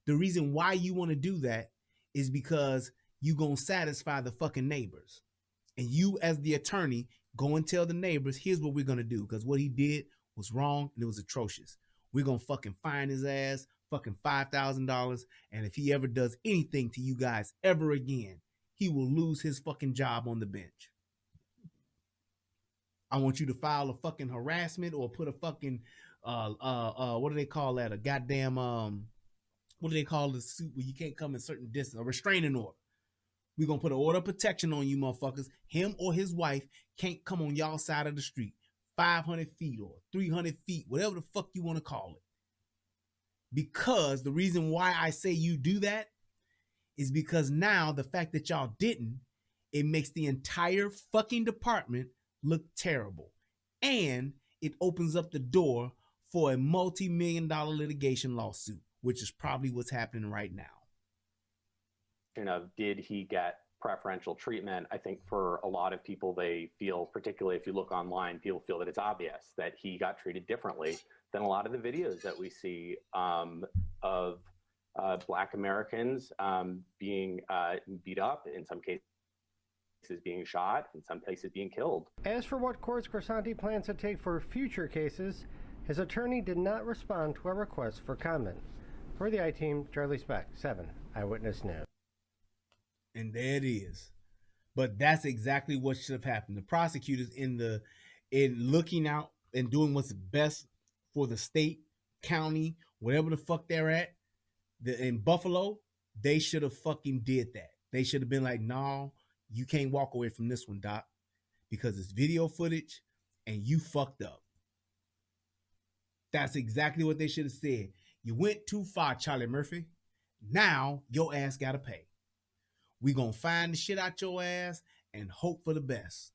The reason why you want to do that is because you gonna satisfy the fucking neighbors. And you, as the attorney, go and tell the neighbors, here's what we're gonna do, because what he did was wrong and it was atrocious. We're gonna fucking fine his ass fucking $5,000, and if he ever does anything to you guys ever again, he will lose his fucking job on the bench. I want you to file a fucking harassment or put a fucking what do they call that? A goddamn what do they call the suit where you can't come in certain distance? A restraining order. We're going to put an order of protection on you motherfuckers. Him or his wife can't come on y'all side of the street. 500 feet or 300 feet, whatever the fuck you want to call it. Because the reason why I say you do that is because now the fact that y'all didn't, it makes the entire fucking department look terrible. And it opens up the door for a multi-million-dollar litigation lawsuit, which is probably what's happening right now.
Did he get preferential treatment? I think for a lot of people, they feel, particularly if you look online, people feel that it's obvious that he got treated differently than a lot of the videos that we see of Black Americans being beat up, in some cases being shot, in some places being killed.
As for what course Grisanti plans to take for future cases, his attorney did not respond to our request for comment. For the I-Team, Charlie Specht, 7 Eyewitness News.
And there it is. But that's exactly what should have happened. The prosecutors in looking out and doing what's best for the state, county, whatever the fuck they're at, in Buffalo, they should have fucking did that. They should have been like, no, you can't walk away from this one, Doc, because it's video footage and you fucked up. That's exactly what they should have said. You went too far, Charlie Murphy. Now your ass gotta pay. We gonna find the shit out your ass and hope for the best.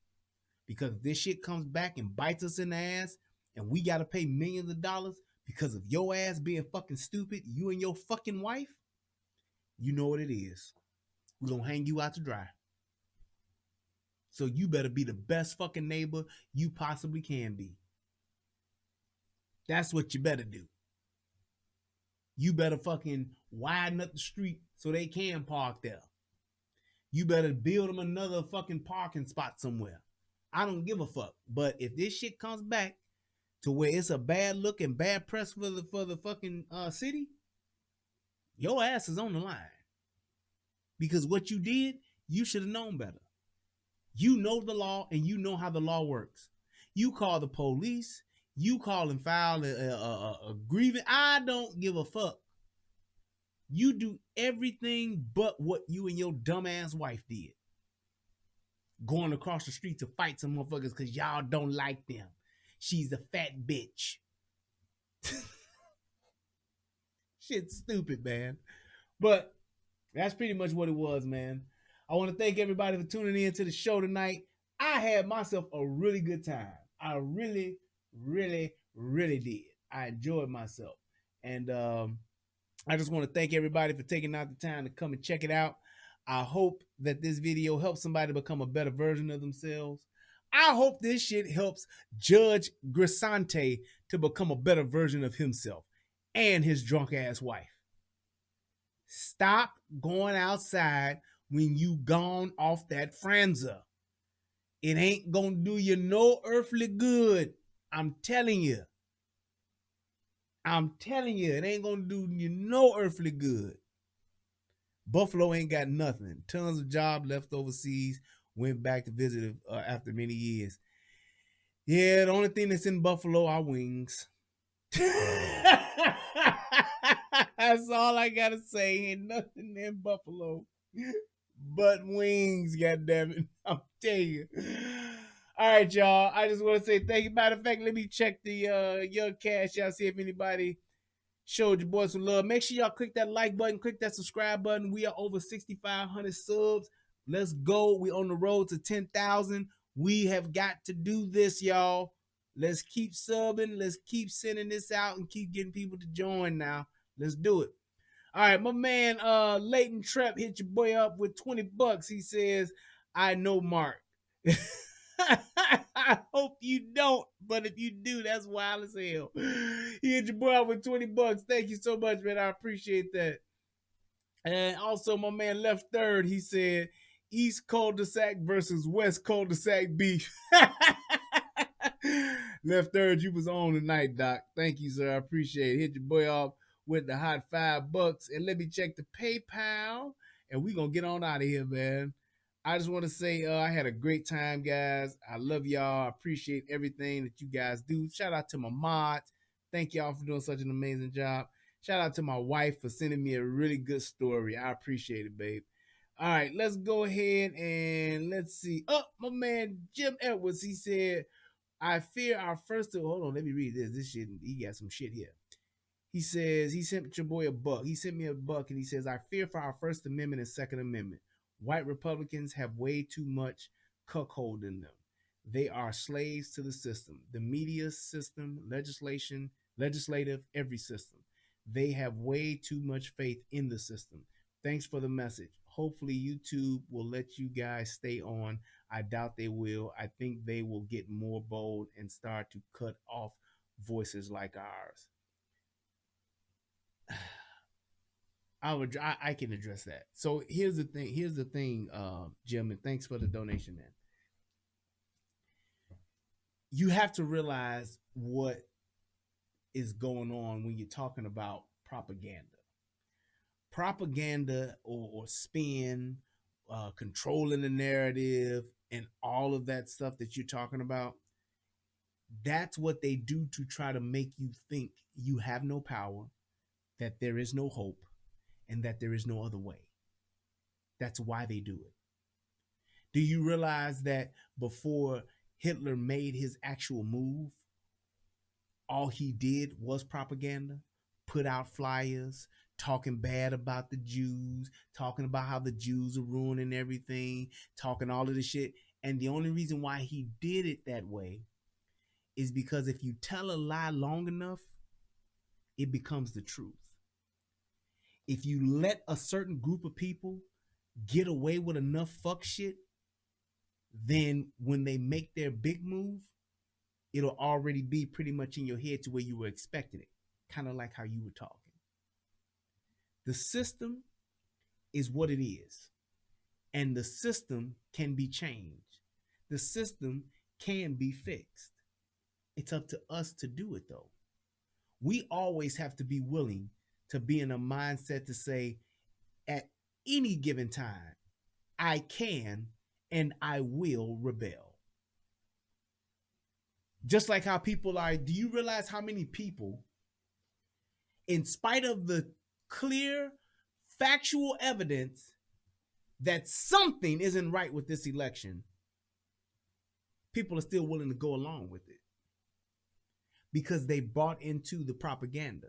Because if this shit comes back and bites us in the ass and we gotta pay millions of dollars because of your ass being fucking stupid, you and your fucking wife, you know what it is. We're gonna hang you out to dry. So you better be the best fucking neighbor you possibly can be. That's what you better do. You better fucking widen up the street so they can park there. You better build them another fucking parking spot somewhere. I don't give a fuck. But if this shit comes back to where it's a bad look and bad press for the fucking city, your ass is on the line. Because what you did, you should have known better. You know the law and you know how the law works. You call the police, you call and file a grievance. I don't give a fuck. You do everything but what you and your dumbass wife did. Going across the street to fight some motherfuckers because y'all don't like them. She's a fat bitch. Shit's stupid, man. But that's pretty much what it was, man. I want to thank everybody for tuning in to the show tonight. I had myself a really good time. I really, really, really did. I enjoyed myself. And I just want to thank everybody for taking out the time to come and check it out. I hope that this video helps somebody become a better version of themselves. I hope this shit helps Judge Grisanti to become a better version of himself and his drunk ass wife. Stop going outside when you gone off that Franza. It ain't gonna do you no earthly good. I'm telling you. It ain't gonna do you no earthly good. Buffalo ain't got nothing. Tons of jobs left overseas. Went back to visit after many years. Yeah, the only thing that's in Buffalo are wings. That's all I gotta say. Ain't nothing in Buffalo but wings, goddammit. I'm telling you. All right, y'all. I just want to say thank you. Matter of fact, let me check the Young Cash out, see if anybody showed your boys some love. Make sure y'all click that like button, click that subscribe button. We are over 6,500 subs. Let's go. We on the road to 10,000. We have got to do this, y'all. Let's keep subbing. Let's keep sending this out and keep getting people to join now. Let's do it. All right, my man Leighton Trepp hit your boy up with $20. He says, I know Mark. I hope you don't, but if you do, that's wild as hell. He hit your boy up with $20. Thank you so much, man. I appreciate that. And also, my man Left Third, he said, East cul-de-sac versus West cul-de-sac beef. Left Third, you was on tonight, Doc. Thank you, sir. I appreciate it. Hit your boy off with the hot $5. And let me check the PayPal. And we going to get on out of here, man. I just want to say I had a great time, guys. I love y'all. I appreciate everything that you guys do. Shout out to my mods. Thank y'all for doing such an amazing job. Shout out to my wife for sending me a really good story. I appreciate it, babe. All right, let's go ahead and let's see. Oh, my man Jim Edwards, he said, I fear our first... Hold on, let me read this. This shit, he got some shit here. He says, he sent your boy a buck. He sent me a buck, and he says, I fear for our First Amendment and Second Amendment. White Republicans have way too much cuckold in them. They are slaves to the system, the media system, legislative, every system. They have way too much faith in the system. Thanks for the message. Hopefully YouTube will let you guys stay on. I doubt they will. I think they will get more bold and start to cut off voices like ours. I can address that. So here's the thing, Jim, and thanks for the donation, man. You have to realize what is going on when you're talking about propaganda. Propaganda or spin, controlling the narrative, and all of that stuff that you're talking about, that's what they do to try to make you think you have no power, that there is no hope, and that there is no other way. That's why they do it. Do you realize that before Hitler made his actual move, all he did was propaganda, put out flyers, talking bad about the Jews, talking about how the Jews are ruining everything, talking all of this shit. And the only reason why he did it that way is because if you tell a lie long enough, it becomes the truth. If you let a certain group of people get away with enough fuck shit, then when they make their big move, it'll already be pretty much in your head to where you were expecting it. Kind of like how you were talking. The system is what it is. And the system can be changed. The system can be fixed. It's up to us to do it, though. We always have to be willing to be in a mindset to say, at any given time, I can and I will rebel. Just like how people are, do you realize how many people, in spite of the clear, factual evidence that something isn't right with this election, people are still willing to go along with it? Because they bought into the propaganda.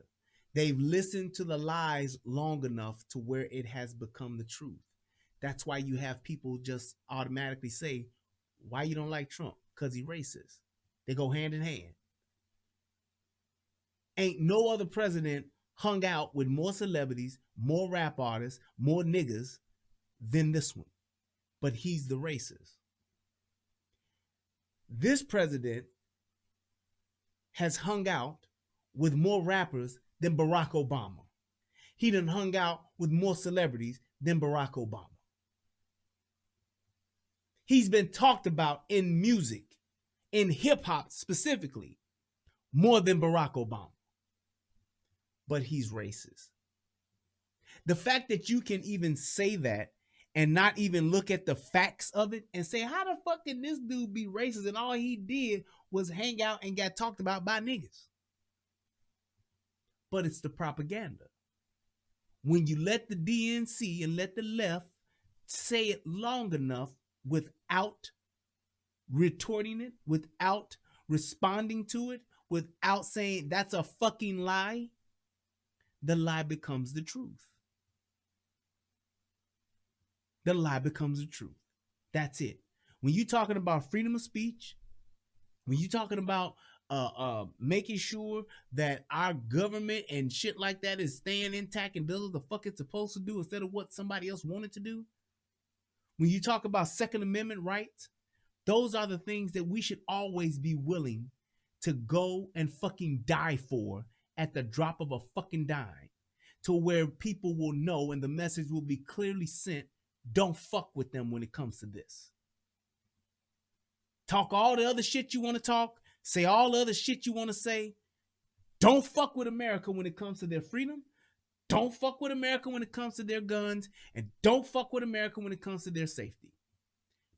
They've listened to the lies long enough to where it has become the truth. That's why you have people just automatically say, why you don't like Trump? Because he's racist. They go hand in hand. Ain't no other president hung out with more celebrities, more rap artists, more niggas than this one. But he's the racist. This president has hung out with more rappers than Barack Obama. He done hung out with more celebrities than Barack Obama. He's been talked about in music, in hip hop specifically, more than Barack Obama. But he's racist. The fact that you can even say that and not even look at the facts of it and say, how the fuck can this dude be racist and all he did was hang out and got talked about by niggas? But it's the propaganda. When you let the DNC and let the left say it long enough without retorting it, without responding to it, without saying that's a fucking lie, the lie becomes the truth. The lie becomes the truth. That's it. When you're talking about freedom of speech, when you're talking about making sure that our government and shit like that is staying intact and does what the fuck it's supposed to do instead of what somebody else wanted to do, when you talk about Second Amendment rights, those are the things that we should always be willing to go and fucking die for at the drop of a fucking dime, to where people will know and the message will be clearly sent. Don't fuck with them when it comes to this. Talk all the other shit you want to talk. Say all the other shit you want to say. Don't fuck with America when it comes to their freedom. Don't fuck with America when it comes to their guns. And don't fuck with America when it comes to their safety.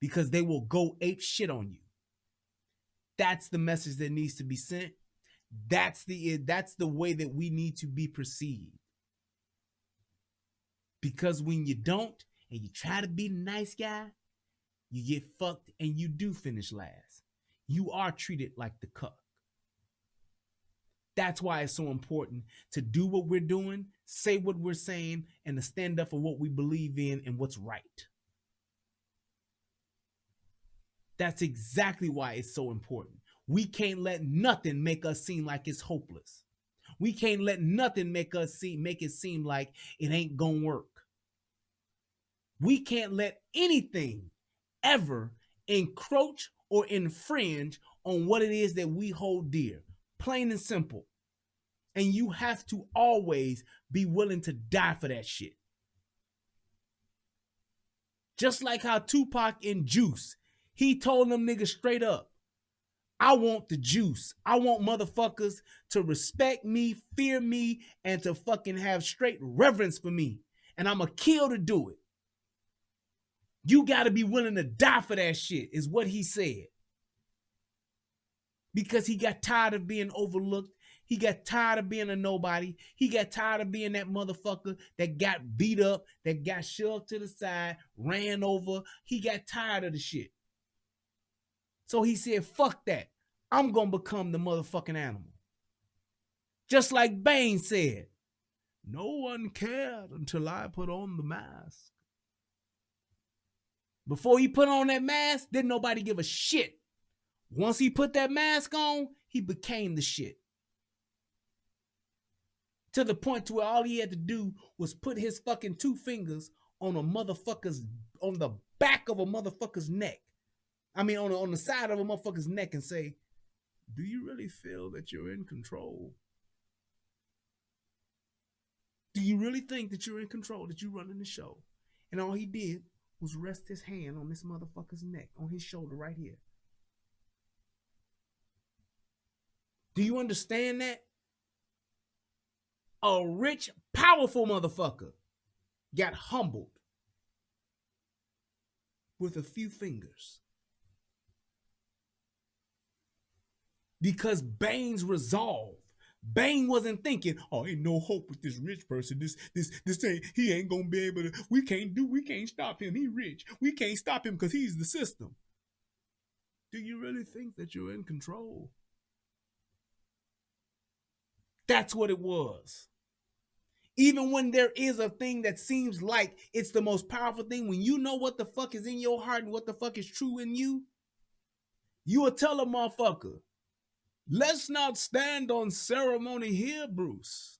Because they will go ape shit on you. That's the message that needs to be sent. That's the way that we need to be perceived. Because when you don't, and you try to be the nice guy, you get fucked and you do finish last. You are treated like the cuck. That's why it's so important to do what we're doing, say what we're saying, and to stand up for what we believe in and what's right. That's exactly why it's so important. We can't let nothing make us seem like it's hopeless. We can't let nothing make it seem like it ain't gonna work. We can't let anything ever encroach or infringe on what it is that we hold dear. Plain and simple. And you have to always be willing to die for that shit. Just like how Tupac in Juice, he told them niggas straight up, I want the juice. I want motherfuckers to respect me, fear me, and to fucking have straight reverence for me. And I'm a kill to do it. You got to be willing to die for that shit, is what he said. Because he got tired of being overlooked. He got tired of being a nobody. He got tired of being that motherfucker that got beat up, that got shoved to the side, ran over. He got tired of the shit. So he said, fuck that. I'm going to become the motherfucking animal. Just like Bane said, no one cared until I put on the mask. Before he put on that mask, didn't nobody give a shit. Once he put that mask on, he became the shit. To the point to where all he had to do was put his fucking 2 fingers on the back of a motherfucker's neck. I mean, on the side of a motherfucker's neck and say, Do you really feel that you're in control? Do you really think that you're in control, that you're running the show? And all he did was rest his hand on this motherfucker's neck, on his shoulder right here. Do you understand that? A rich, powerful motherfucker got humbled with a few fingers. Because Bane's resolve. Bane wasn't thinking, oh, ain't no hope with this rich person. This ain't, he ain't gonna be able to, we can't stop him. He rich. We can't stop him because he's the system. Do you really think that you're in control? That's what it was. Even when there is a thing that seems like it's the most powerful thing, when you know what the fuck is in your heart and what the fuck is true in you, you will tell a motherfucker, let's not stand on ceremony here, Bruce.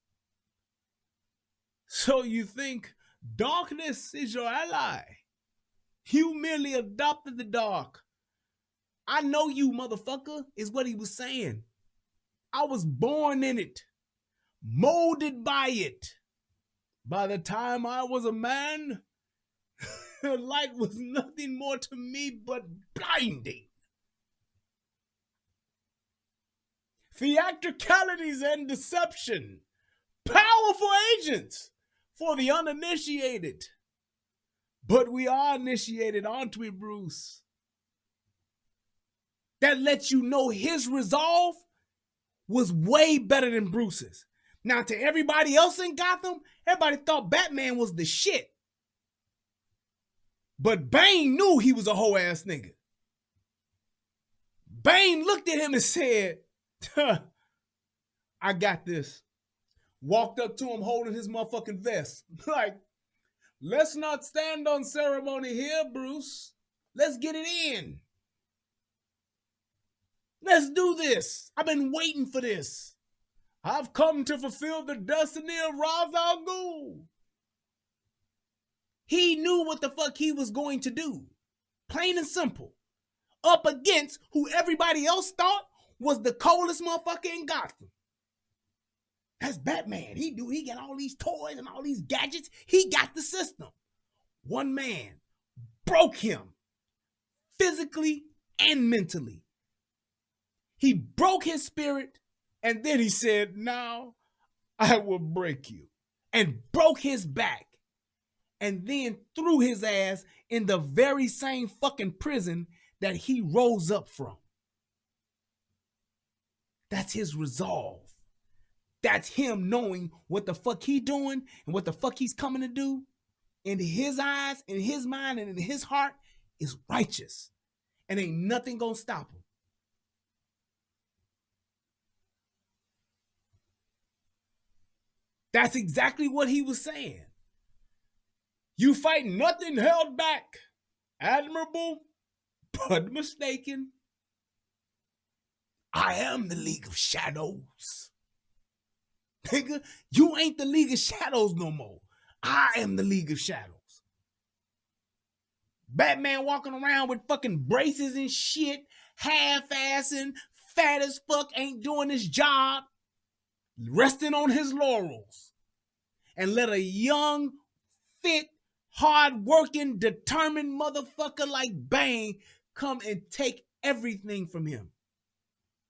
So you think darkness is your ally? You merely adopted the dark. I know you, motherfucker, is what he was saying. I was born in it, molded by it. By the time I was a man, light was nothing more to me but blinding. Theatricalities and deception. Powerful agents for the uninitiated. But we are initiated, aren't we, Bruce? That lets you know his resolve was way better than Bruce's. Now, to everybody else in Gotham, everybody thought Batman was the shit. But Bane knew he was a whole ass nigga. Bane looked at him and said, I got this. Walked up to him holding his motherfucking vest. Like, let's not stand on ceremony here, Bruce. Let's get it in. Let's do this. I've been waiting for this. I've come to fulfill the destiny of Ra's al Ghul. He knew what the fuck he was going to do. Plain and simple. Up against who everybody else thought was the coldest motherfucker in Gotham. That's Batman. He got all these toys and all these gadgets. He got the system. One man broke him physically and mentally. He broke his spirit, and then he said, now I will break you. And broke his back. And then threw his ass in the very same fucking prison that he rose up from. That's his resolve. That's him knowing what the fuck he doing and what the fuck he's coming to do. In his eyes, in his mind, and in his heart is righteous. And ain't nothing gonna stop him. That's exactly what he was saying. You fight nothing held back. Admirable, but mistaken. I am the League of Shadows. Nigga, you ain't the League of Shadows no more. I am the League of Shadows. Batman walking around with fucking braces and shit, half-assing, fat as fuck, ain't doing his job, resting on his laurels. And let a young, fit, hard-working, determined motherfucker like Bane come and take everything from him.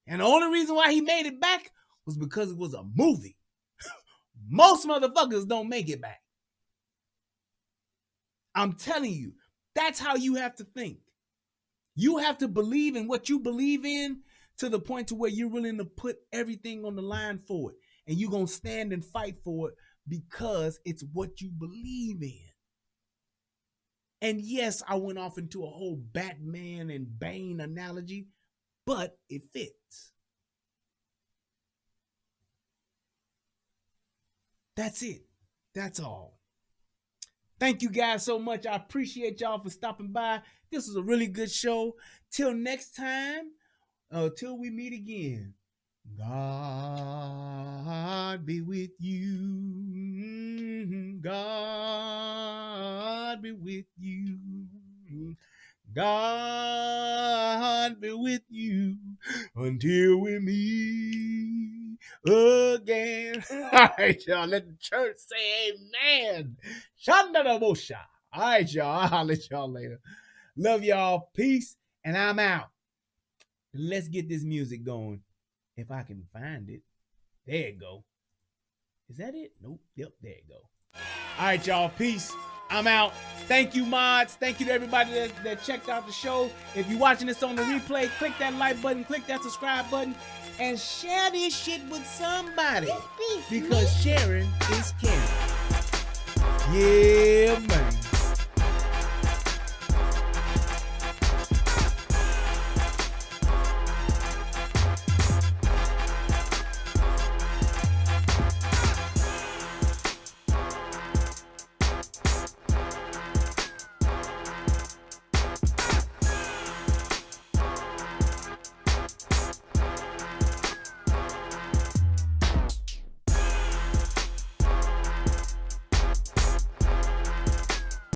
And the only reason why he made it back was because it was a movie. Most motherfuckers don't make it back. I'm telling you, that's how you have to think. You have to believe in what you believe in to the point to where you're willing to put everything on the line for it. And you're going to stand and fight for it because it's what you believe in. And yes, I went off into a whole Batman and Bane analogy, but it fits. That's it. That's all. Thank you guys so much. I appreciate y'all for stopping by. This was a really good show. Till next time, till we meet again. God be with you. God be with you. God God be with you until we meet again. All right, y'all. Let the church say amen. Shandadabosha. All right, y'all. I'll let y'all later. Love y'all. Peace. And I'm out. Let's get this music going. If I can find it. There it go. Is that it? Nope. Yep, there it go. All right, y'all. Peace. I'm out. Thank you, mods. Thank you to everybody that checked out the show. If you're watching this on the replay, click that like button, click that subscribe button, and share this shit with somebody. Because sharing is caring. Yeah, man.